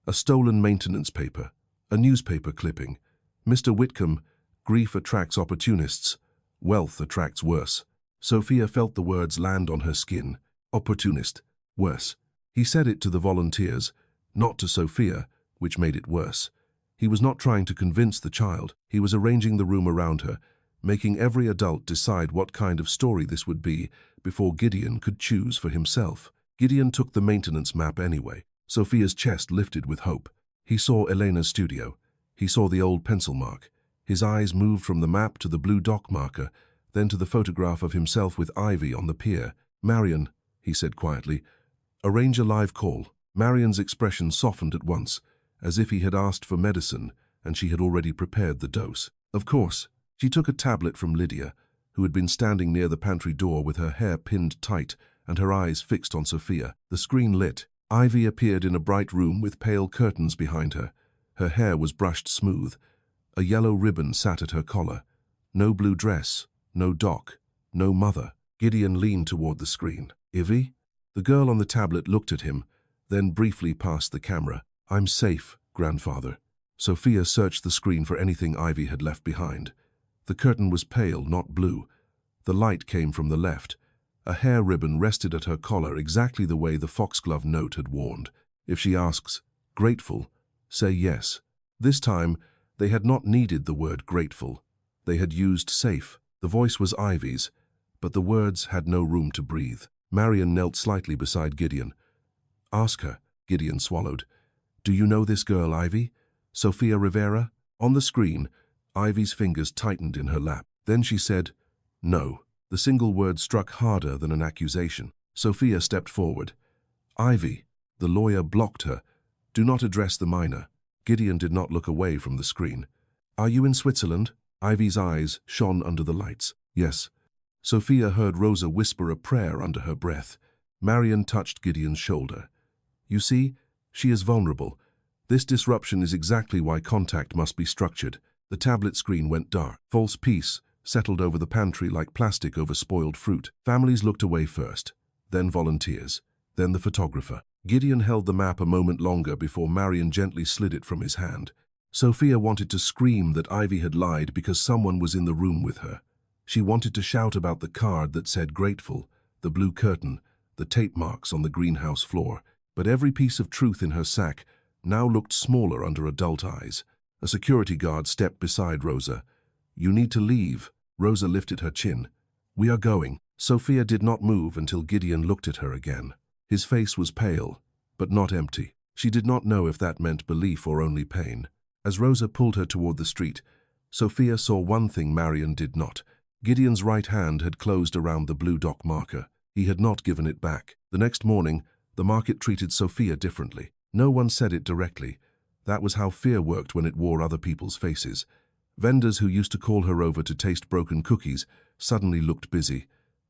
A stolen maintenance paper. A newspaper clipping. Mr. Whitcomb, grief attracts opportunists. Wealth attracts worse. Sophia felt the words land on her skin. Opportunist. Worse. He said it to the volunteers, not to Sophia, which made it worse. He was not trying to convince the child. He was arranging the room around her, making every adult decide what kind of story this would be before Gideon could choose for himself. Gideon took the maintenance map anyway. Sophia's chest lifted with hope. He saw Elena's studio. He saw the old pencil mark. His eyes moved from the map to the blue dock marker, then to the photograph of himself with Ivy on the pier. Marion, he said quietly, arrange a live call. Marion's expression softened at once, as if he had asked for medicine and she had already prepared the dose. Of course. She took a tablet from Lydia, who had been standing near the pantry door with her hair pinned tight and her eyes fixed on Sophia. The screen lit. Ivy appeared in a bright room with pale curtains behind her. Her hair was brushed smooth. A yellow ribbon sat at her collar. No blue dress, no dock, no mother. Gideon leaned toward the screen. Ivy? The girl on the tablet looked at him, then briefly passed the camera. I'm safe, grandfather. Sophia searched the screen for anything Ivy had left behind. The curtain was pale, not blue. The light came from the left, A hair ribbon rested at her collar exactly the way the foxglove note had warned. If she asks, "Grateful?" say yes. This time, they had not needed the word grateful. They had used safe. The voice was Ivy's, but the words had no room to breathe. Marion knelt slightly beside Gideon. "Ask her," Gideon swallowed. "Do you know this girl, Ivy? Sophia Rivera?" On the screen, Ivy's fingers tightened in her lap. Then she said, "No." The single word struck harder than an accusation. Sophia stepped forward. "Ivy." The lawyer blocked her. "Do not address the minor." Gideon did not look away from the screen. "Are you in Switzerland?" Ivy's eyes shone under the lights. "Yes." Sophia heard Rosa whisper a prayer under her breath. Marion touched Gideon's shoulder. "You see, she is vulnerable. This disruption is exactly why contact must be structured." The tablet screen went dark. False peace settled over the pantry like plastic over spoiled fruit. Families looked away first, then volunteers, then the photographer. Gideon held the map a moment longer before Marion gently slid it from his hand. Sophia wanted to scream that Ivy had lied because someone was in the room with her. She wanted to shout about the card that said grateful, the blue curtain, the tape marks on the greenhouse floor. But every piece of truth in her sack now looked smaller under adult eyes. A security guard stepped beside Rosa. "You need to leave." Rosa lifted her chin. "We are going." Sophia did not move until Gideon looked at her again. His face was pale, but not empty. She did not know if that meant belief or only pain. As Rosa pulled her toward the street, Sophia saw one thing Marion did not. Gideon's right hand had closed around the blue dock marker. He had not given it back. The next morning, the market treated Sophia differently. No one said it directly. That was how fear worked when it wore other people's faces. Vendors who used to call her over to taste broken cookies suddenly looked busy.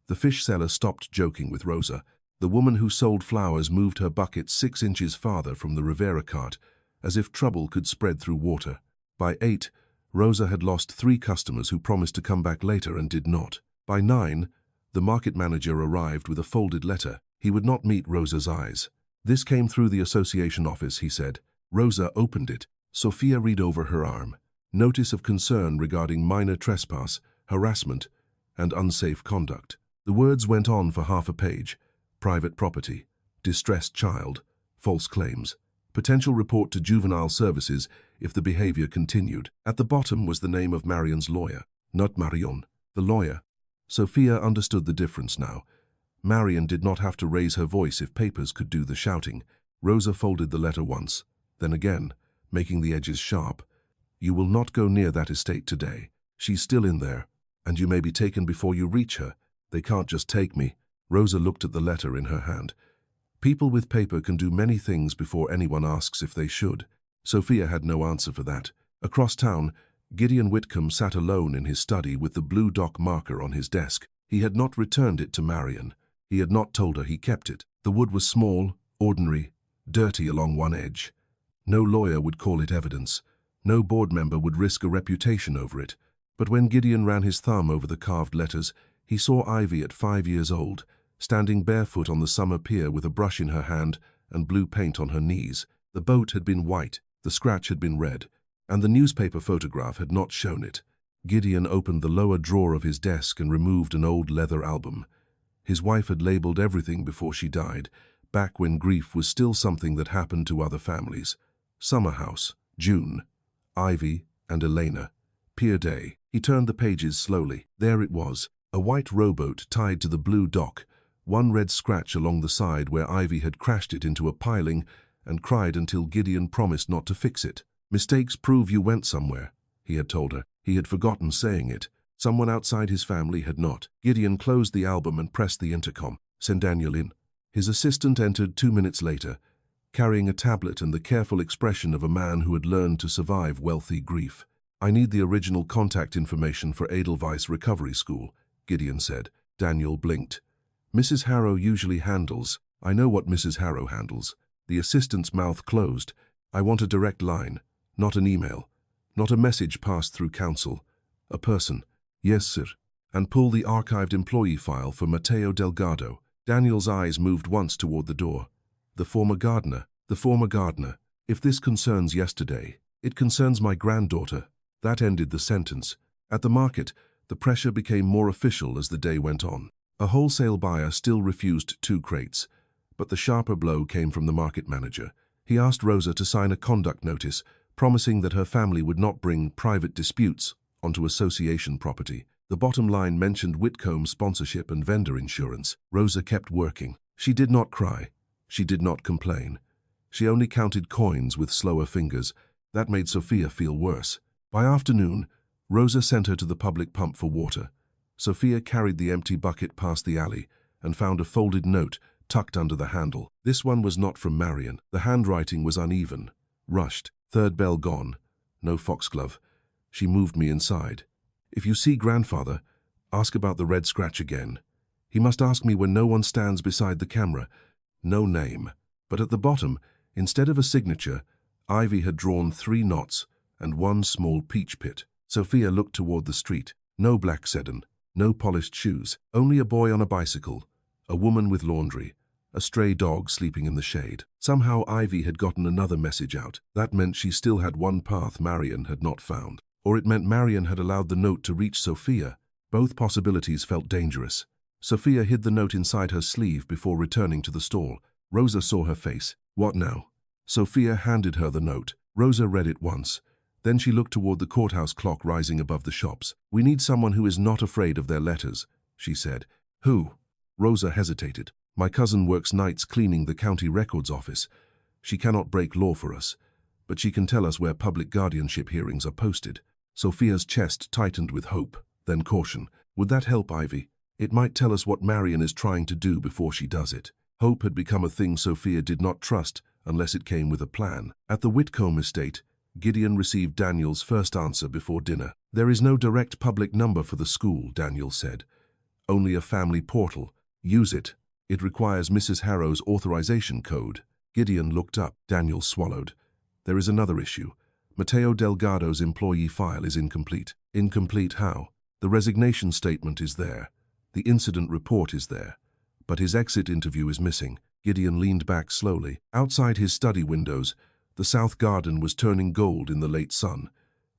The fish seller stopped joking with Rosa. The woman who sold flowers moved her bucket 6 inches farther from the Rivera cart, as if trouble could spread through water. By 8, Rosa had lost 3 customers who promised to come back later and did not. By 9, the market manager arrived with a folded letter. He would not meet Rosa's eyes. "This came through the association office," he said. Rosa opened it. Sophia read over her arm. "Notice of concern regarding minor trespass, harassment, and unsafe conduct." The words went on for half a page. Private property, distressed child, false claims, potential report to juvenile services if the behavior continued. At the bottom was the name of Marion's lawyer, not Marion, the lawyer. Sophia understood the difference now. Marion did not have to raise her voice if papers could do the shouting. Rosa folded the letter once, then again, making the edges sharp. "You will not go near that estate today. She's still in there, and you may be taken before you reach her. They can't just take me." Rosa looked at the letter in her hand. People with paper can do many things before anyone asks if they should. Sophia had no answer for that. Across town, Gideon Whitcomb sat alone in his study with the blue dock marker on his desk. He had not returned it to Marion. He had not told her he kept it. The wood was small, ordinary, dirty along one edge. No lawyer would call it evidence. No board member would risk a reputation over it. But when Gideon ran his thumb over the carved letters, he saw Ivy at 5 years old, standing barefoot on the summer pier with a brush in her hand and blue paint on her knees. The boat had been white, the scratch had been red, and the newspaper photograph had not shown it. Gideon opened the lower drawer of his desk and removed an old leather album. His wife had labeled everything before she died, back when grief was still something that happened to other families. Summer house, June, Ivy and Elena, pier day. He turned the pages slowly. There it was, a white rowboat tied to the blue dock, one red scratch along the side where Ivy had crashed it into a piling and cried until Gideon promised not to fix it. "Mistakes prove you went somewhere," he had told her. He had forgotten saying it. Someone outside his family had not. Gideon closed the album and pressed the intercom. "Send Daniel in." His assistant entered 2 minutes later, carrying a tablet and the careful expression of a man who had learned to survive wealthy grief. "I need the original contact information for Edelweiss Recovery School," Gideon said. Daniel blinked. "Mrs. Harrow usually handles." "I know what Mrs. Harrow handles." The assistant's mouth closed. "I want a direct line, not an email, not a message passed through counsel. A person." "Yes, sir." "And pull the archived employee file for Mateo Delgado." Daniel's eyes moved once toward the door. "The former gardener. The former gardener. If this concerns yesterday, it concerns my granddaughter." That ended the sentence. At the market, the pressure became more official as the day went on. A wholesale buyer still refused 2 crates, but the sharper blow came from the market manager. He asked Rosa to sign a conduct notice, promising that her family would not bring private disputes onto association property. The bottom line mentioned Whitcomb's sponsorship and vendor insurance. Rosa kept working. She did not cry. She did not complain. She only counted coins with slower fingers. That made Sophia feel worse. By afternoon, Rosa sent her to the public pump for water. Sophia carried the empty bucket past the alley and found a folded note tucked under the handle. This one was not from Marion. The handwriting was uneven, rushed. 3rd bell gone. No foxglove. She moved me inside. If you see grandfather, ask about the red scratch again. He must ask me when no one stands beside the camera. No name. But at the bottom, instead of a signature, Ivy had drawn 3 knots and 1 small peach pit. Sophia looked toward the street. No black sedan, no polished shoes, only a boy on a bicycle, a woman with laundry, a stray dog sleeping in the shade. Somehow Ivy had gotten another message out. That meant she still had one path Marion had not found. Or it meant Marion had allowed the note to reach Sophia. Both possibilities felt dangerous. Sophia hid the note inside her sleeve before returning to the stall. Rosa saw her face. What now? Sophia handed her the note. Rosa read it once. Then she looked toward the courthouse clock rising above the shops. We need someone who is not afraid of their letters, she said. Who? Rosa hesitated. My cousin works nights cleaning the county records office. She cannot break law for us, but she can tell us where public guardianship hearings are posted. Sophia's chest tightened with hope, then caution. Would that help, Ivy? It might tell us what Marion is trying to do before she does it. Hope had become a thing Sophia did not trust unless it came with a plan. At the Whitcomb estate, Gideon received Daniel's first answer before dinner. There is no direct public number for the school, Daniel said. Only a family portal. Use it. It requires Mrs. Harrow's authorization code. Gideon looked up. Daniel swallowed. There is another issue. Mateo Delgado's employee file is incomplete. Incomplete how? The resignation statement is there. The incident report is there. But his exit interview is missing. Gideon leaned back slowly. Outside his study windows, the south garden was turning gold in the late sun.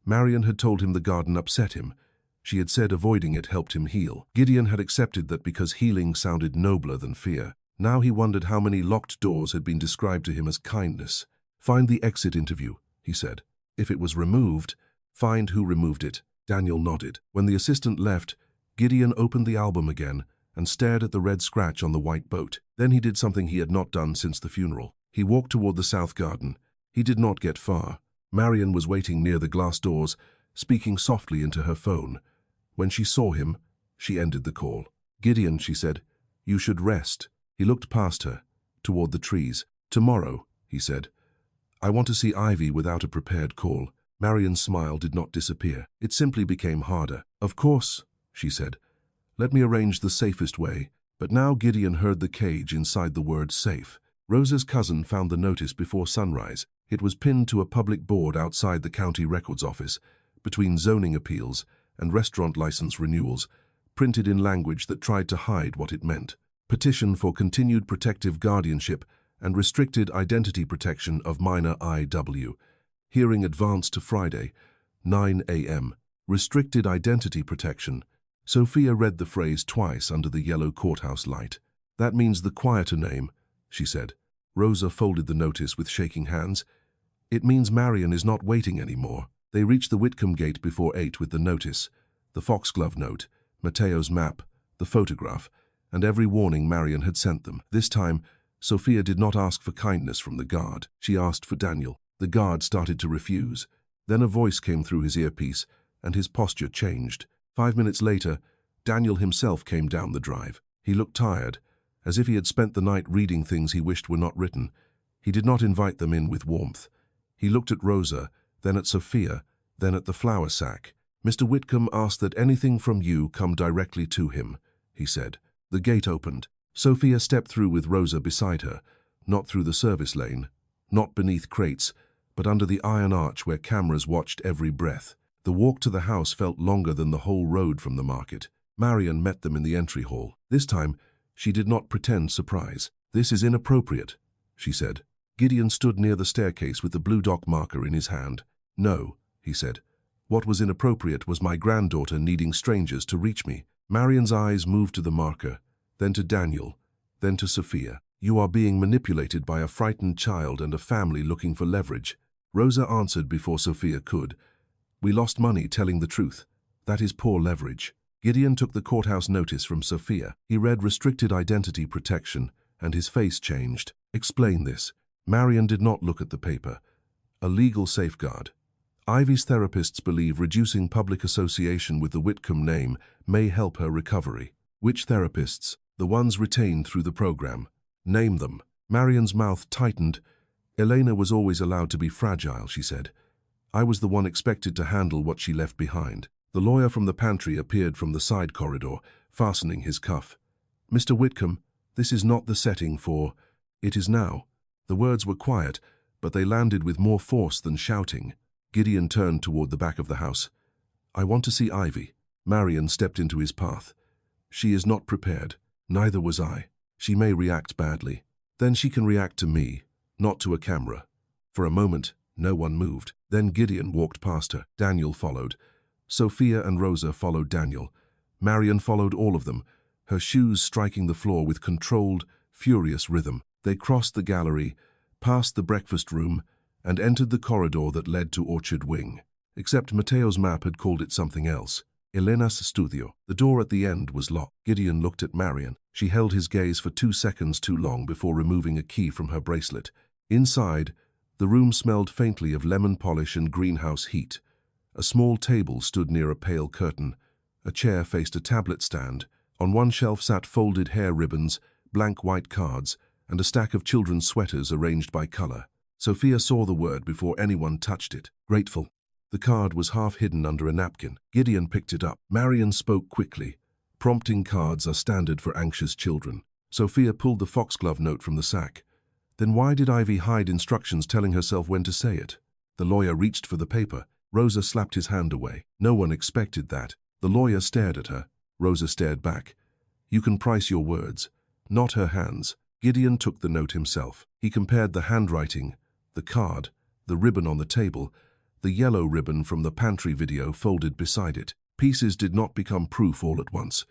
Marion had told him the garden upset him. She had said avoiding it helped him heal. Gideon had accepted that because healing sounded nobler than fear. Now he wondered how many locked doors had been described to him as kindness. Find the exit interview, he said. If it was removed, find who removed it. Daniel nodded. When the assistant left, Gideon opened the album again and stared at the red scratch on the white boat. Then he did something he had not done since the funeral. He walked toward the south garden. He did not get far. Marion was waiting near the glass doors, speaking softly into her phone. When she saw him, she ended the call. Gideon, she said, you should rest. He looked past her, toward the trees. Tomorrow, he said. I want to see Ivy without a prepared call. Marion's smile did not disappear. It simply became harder. Of course, she said. Let me arrange the safest way. But now Gideon heard the cage inside the word safe. Rosa's cousin found the notice before sunrise. It was pinned to a public board outside the county records office, between zoning appeals and restaurant license renewals, printed in language that tried to hide what it meant. Petition for continued protective guardianship and restricted identity protection of minor IW. Hearing advanced to Friday, 9 a.m. Restricted identity protection. Sophia read the phrase twice under the yellow courthouse light. That means the quieter name, she said. Rosa folded the notice with shaking hands. It means Marion is not waiting anymore. They reached the Whitcomb gate before 8 with the notice, the foxglove note, Mateo's map, the photograph, and every warning Marion had sent them. This time, Sophia did not ask for kindness from the guard. She asked for Daniel. The guard started to refuse. Then a voice came through his earpiece, and his posture changed. 5 minutes later, Daniel himself came down the drive. He looked tired, as if he had spent the night reading things he wished were not written. He did not invite them in with warmth. He looked at Rosa, then at Sophia, then at the flour sack. Mr. Whitcomb asked that anything from you come directly to him, he said. The gate opened. Sophia stepped through with Rosa beside her, not through the service lane, not beneath crates, but under the iron arch where cameras watched every breath. The walk to the house felt longer than the whole road from the market. Marion met them in the entry hall. This time, she did not pretend surprise. This is inappropriate, she said. Gideon stood near the staircase with the blue dock marker in his hand. No, he said. What was inappropriate was my granddaughter needing strangers to reach me. Marion's eyes moved to the marker. then to Daniel, then to Sophia. "You are being manipulated by a frightened child and a family looking for leverage." Rosa answered before Sophia could. "We lost money telling the truth. That is poor leverage." Gideon took the courthouse notice from Sophia. He read restricted identity protection, and his face changed. "Explain this." Marion did not look at the paper. "A legal safeguard. Ivy's therapists believe reducing public association with the Whitcomb name may help her recovery." "Which therapists?" "The ones retained through the program." "Name them." Marion's mouth tightened. "Elena was always allowed to be fragile," she said. "I was the one expected to handle what she left behind." The lawyer from the pantry appeared from the side corridor, fastening his cuff. "Mr. Whitcomb, this is not the setting for—" "It is now." The words were quiet, but they landed with more force than shouting. Gideon turned toward the back of the house. "I want to see Ivy." Marion stepped into his path. "She is not prepared. Neither was I. She may react badly. Then she can react to me, not to a camera." For a moment, no one moved. Then Gideon walked past her. Daniel followed. Sophia and Rosa followed Daniel. Marion followed all of them, her shoes striking the floor with controlled, furious rhythm. They crossed the gallery, passed the breakfast room, and entered the corridor that led to Orchard Wing. Except Mateo's map had called it something else. Elena's studio. The door at the end was locked. Gideon looked at Marion. She held his gaze for 2 seconds too long before removing a key from her bracelet. Inside, the room smelled faintly of lemon polish and greenhouse heat. A small table stood near a pale curtain. A chair faced a tablet stand. On one shelf sat folded hair ribbons, blank white cards, and a stack of children's sweaters arranged by color. Sophia saw the word before anyone touched it. "Grateful." The card was half hidden under a napkin. Gideon picked it up. Marion spoke quickly. "Prompting cards are standard for anxious children." Sophia pulled the foxglove note from the sack. Then why did Ivy hide instructions telling herself when to say it? The lawyer reached for the paper. Rosa slapped his hand away. No one expected that. The lawyer stared at her. Rosa stared back. "You can price your words, not her hands." Gideon took the note himself. He compared the handwriting, the card, the ribbon on the table, the yellow ribbon from the pantry video folded beside it. Pieces did not become proof all at once.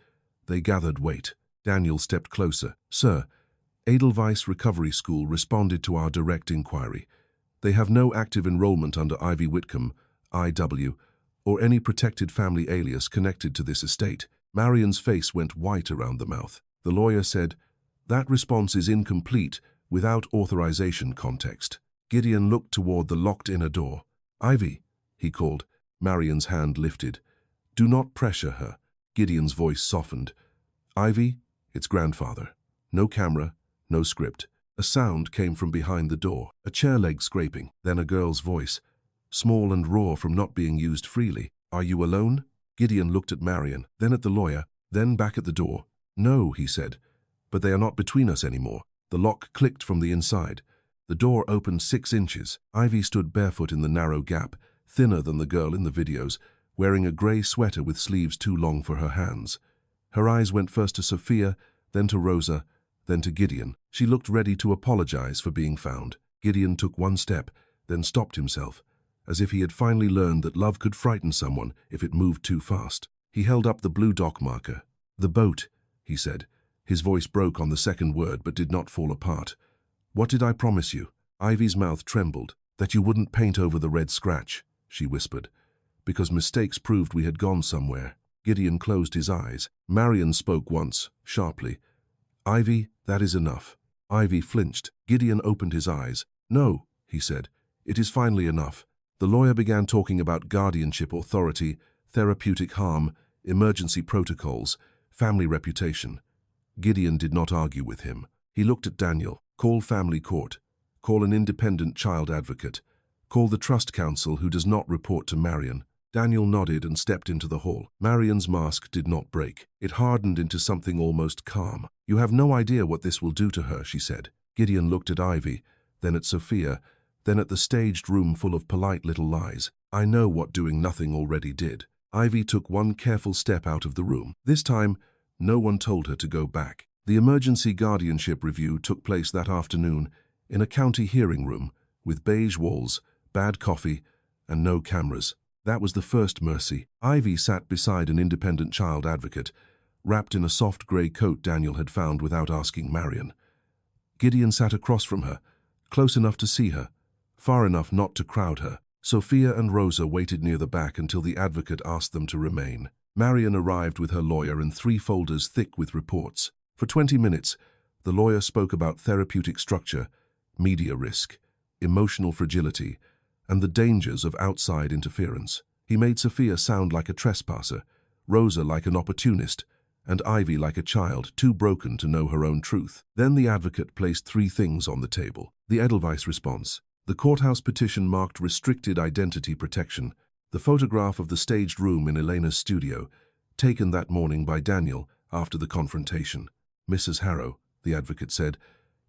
They gathered weight. Daniel stepped closer. "Sir, Edelweiss Recovery School responded to our direct inquiry. They have no active enrollment under Ivy Whitcomb, IW, or any protected family alias connected to this estate." Marion's face went white around the mouth. The lawyer said, "That response is incomplete without authorization context." Gideon looked toward the locked inner door. "Ivy," he called. Marion's hand lifted. "Do not pressure her." Gideon's voice softened. "Ivy, it's grandfather. No camera, no script." A sound came from behind the door, a chair leg scraping, then a girl's voice, small and raw from not being used freely. "Are you alone?" Gideon looked at Marion, then at the lawyer, then back at the door. "No," he said, "but they are not between us anymore." The lock clicked from the inside. The door opened 6 inches. Ivy stood barefoot in the narrow gap, thinner than the girl in the videos, wearing a gray sweater with sleeves too long for her hands. Her eyes went first to Sophia, then to Rosa, then to Gideon. She looked ready to apologize for being found. Gideon took 1 step, then stopped himself, as if he had finally learned that love could frighten someone if it moved too fast. He held up the blue dock marker. "The boat," he said. His voice broke on the second word but did not fall apart. "What did I promise you?" Ivy's mouth trembled. "That you wouldn't paint over the red scratch," she whispered, "because mistakes proved we had gone somewhere." Gideon closed his eyes. Marion spoke once, sharply. "Ivy, that is enough." Ivy flinched. Gideon opened his eyes. "No," he said. "It is finally enough." The lawyer began talking about guardianship authority, therapeutic harm, emergency protocols, family reputation. Gideon did not argue with him. He looked at Daniel. "Call family court. Call an independent child advocate. Call the trust council who does not report to Marion." Daniel nodded and stepped into the hall. Marion's mask did not break. It hardened into something almost calm. "You have no idea what this will do to her," she said. Gideon looked at Ivy, then at Sophia, then at the staged room full of polite little lies. "I know what doing nothing already did." Ivy took 1 careful step out of the room. This time, no one told her to go back. The emergency guardianship review took place that afternoon in a county hearing room with beige walls, bad coffee, and no cameras. That was the first mercy. Ivy sat beside an independent child advocate, wrapped in a soft grey coat Daniel had found without asking Marion. Gideon sat across from her, close enough to see her, far enough not to crowd her. Sophia and Rosa waited near the back until the advocate asked them to remain. Marion arrived with her lawyer and 3 folders thick with reports. For 20 minutes, the lawyer spoke about therapeutic structure, media risk, emotional fragility, and the dangers of outside interference. He made Sophia sound like a trespasser, Rosa like an opportunist, and Ivy like a child too broken to know her own truth. Then the advocate placed 3 things on the table. The Edelweiss response, the courthouse petition marked restricted identity protection, the photograph of the staged room in Elena's studio, taken that morning by Daniel after the confrontation. Mrs. Harrow, the advocate said,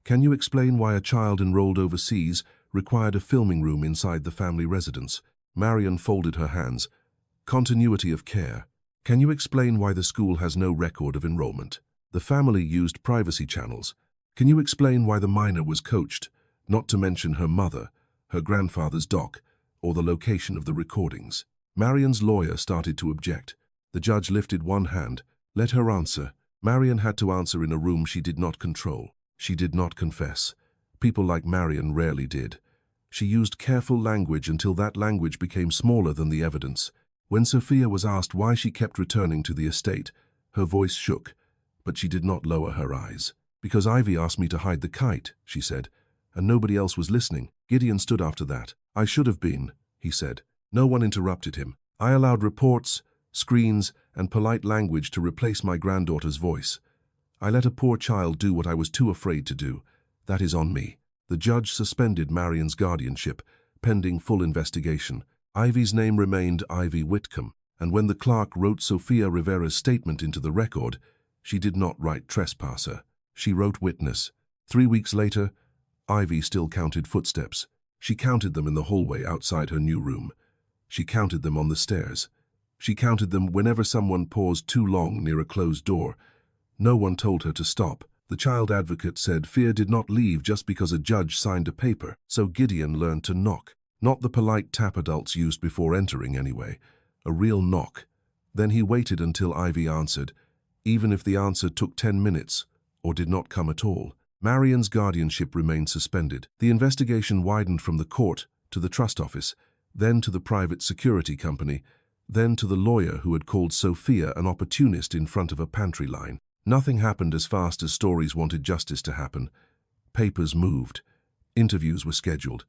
can you explain why a child enrolled overseas required a filming room inside the family residence? Marion folded her hands. Continuity of care. Can you explain why the school has no record of enrollment? The family used privacy channels. Can you explain why the minor was coached, not to mention her mother, her grandfather's doc, or the location of the recordings? Marion's lawyer started to object. The judge lifted one hand. Let her answer. Marion had to answer in a room she did not control. She did not confess. People like Marion rarely did. She used careful language until that language became smaller than the evidence. When Sophia was asked why she kept returning to the estate, her voice shook, but she did not lower her eyes. Because Ivy asked me to hide the kite, she said, and nobody else was listening. Gideon stood after that. I should have been, he said. No one interrupted him. I allowed reports, screens, and polite language to replace my granddaughter's voice. I let a poor child do what I was too afraid to do. That is on me. The judge suspended Marion's guardianship, pending full investigation. Ivy's name remained Ivy Whitcomb, and when the clerk wrote Sophia Rivera's statement into the record, she did not write trespasser. She wrote witness. 3 weeks later, Ivy still counted footsteps. She counted them in the hallway outside her new room. She counted them on the stairs. She counted them whenever someone paused too long near a closed door. No one told her to stop. The child advocate said fear did not leave just because a judge signed a paper, so Gideon learned to knock. Not the polite tap adults used before entering anyway. A real knock. Then he waited until Ivy answered, even if the answer took 10 minutes or did not come at all. Marion's guardianship remained suspended. The investigation widened from the court to the trust office, then to the private security company, then to the lawyer who had called Sophia an opportunist in front of a pantry line. Nothing happened as fast as stories wanted justice to happen. Papers moved. Interviews were scheduled.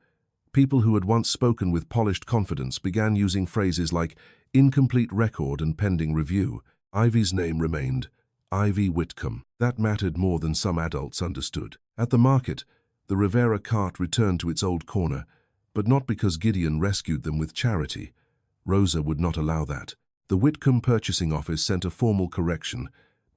People who had once spoken with polished confidence began using phrases like incomplete record and pending review. Ivy's name remained Ivy Whitcomb. That mattered more than some adults understood. At the market, the Rivera cart returned to its old corner, but not because Gideon rescued them with charity. Rosa would not allow that. The Whitcomb purchasing office sent a formal correction,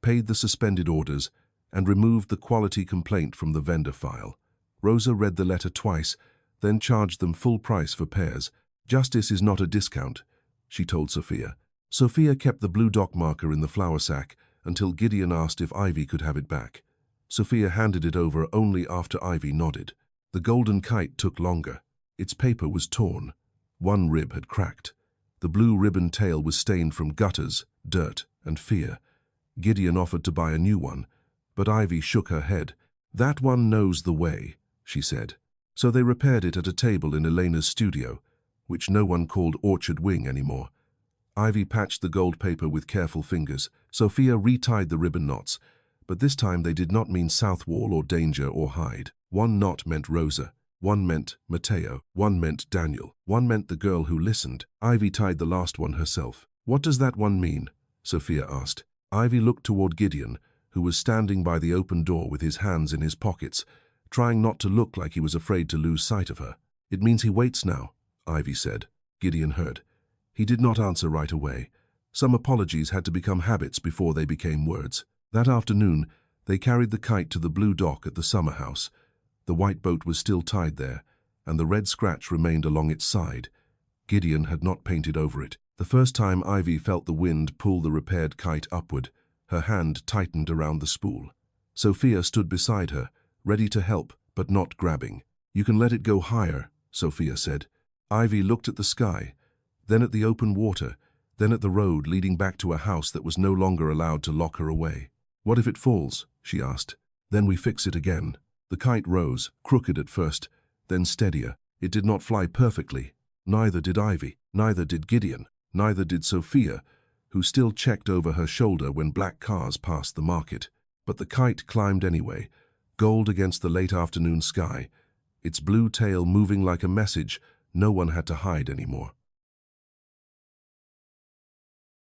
paid the suspended orders, and removed the quality complaint from the vendor file. Rosa read the letter twice, then charged them full price for pears. Justice is not a discount, she told Sophia. Sophia kept the blue dock marker in the flour sack until Gideon asked if Ivy could have it back. Sophia handed it over only after Ivy nodded. The golden kite took longer. Its paper was torn. One rib had cracked. The blue ribbon tail was stained from gutters, dirt, and fear. Gideon offered to buy a new one, but Ivy shook her head. That one knows the way, she said. So they repaired it at a table in Elena's studio, which no one called Orchard Wing anymore. Ivy patched the gold paper with careful fingers. Sophia retied the ribbon knots, but this time they did not mean South Wall or Danger or Hyde. One knot meant Rosa. One meant Mateo. One meant Daniel. One meant the girl who listened. Ivy tied the last one herself. What does that one mean? Sophia asked. Ivy looked toward Gideon, who was standing by the open door with his hands in his pockets, trying not to look like he was afraid to lose sight of her. It means he waits now, Ivy said. Gideon heard. He did not answer right away. Some apologies had to become habits before they became words. That afternoon, they carried the kite to the blue dock at the summer house. The white boat was still tied there, and the red scratch remained along its side. Gideon had not painted over it. The first time Ivy felt the wind pull the repaired kite upward, her hand tightened around the spool. Sophia stood beside her, ready to help, but not grabbing. You can let it go higher, Sophia said. Ivy looked at the sky, then at the open water, then at the road leading back to a house that was no longer allowed to lock her away. "What if it falls?" she asked. "Then we fix it again." The kite rose, crooked at first, then steadier. It did not fly perfectly. Neither did Ivy, neither did Gideon, neither did Sophia, who still checked over her shoulder when black cars passed the market. But the kite climbed anyway, gold against the late afternoon sky, its blue tail moving like a message no one had to hide anymore.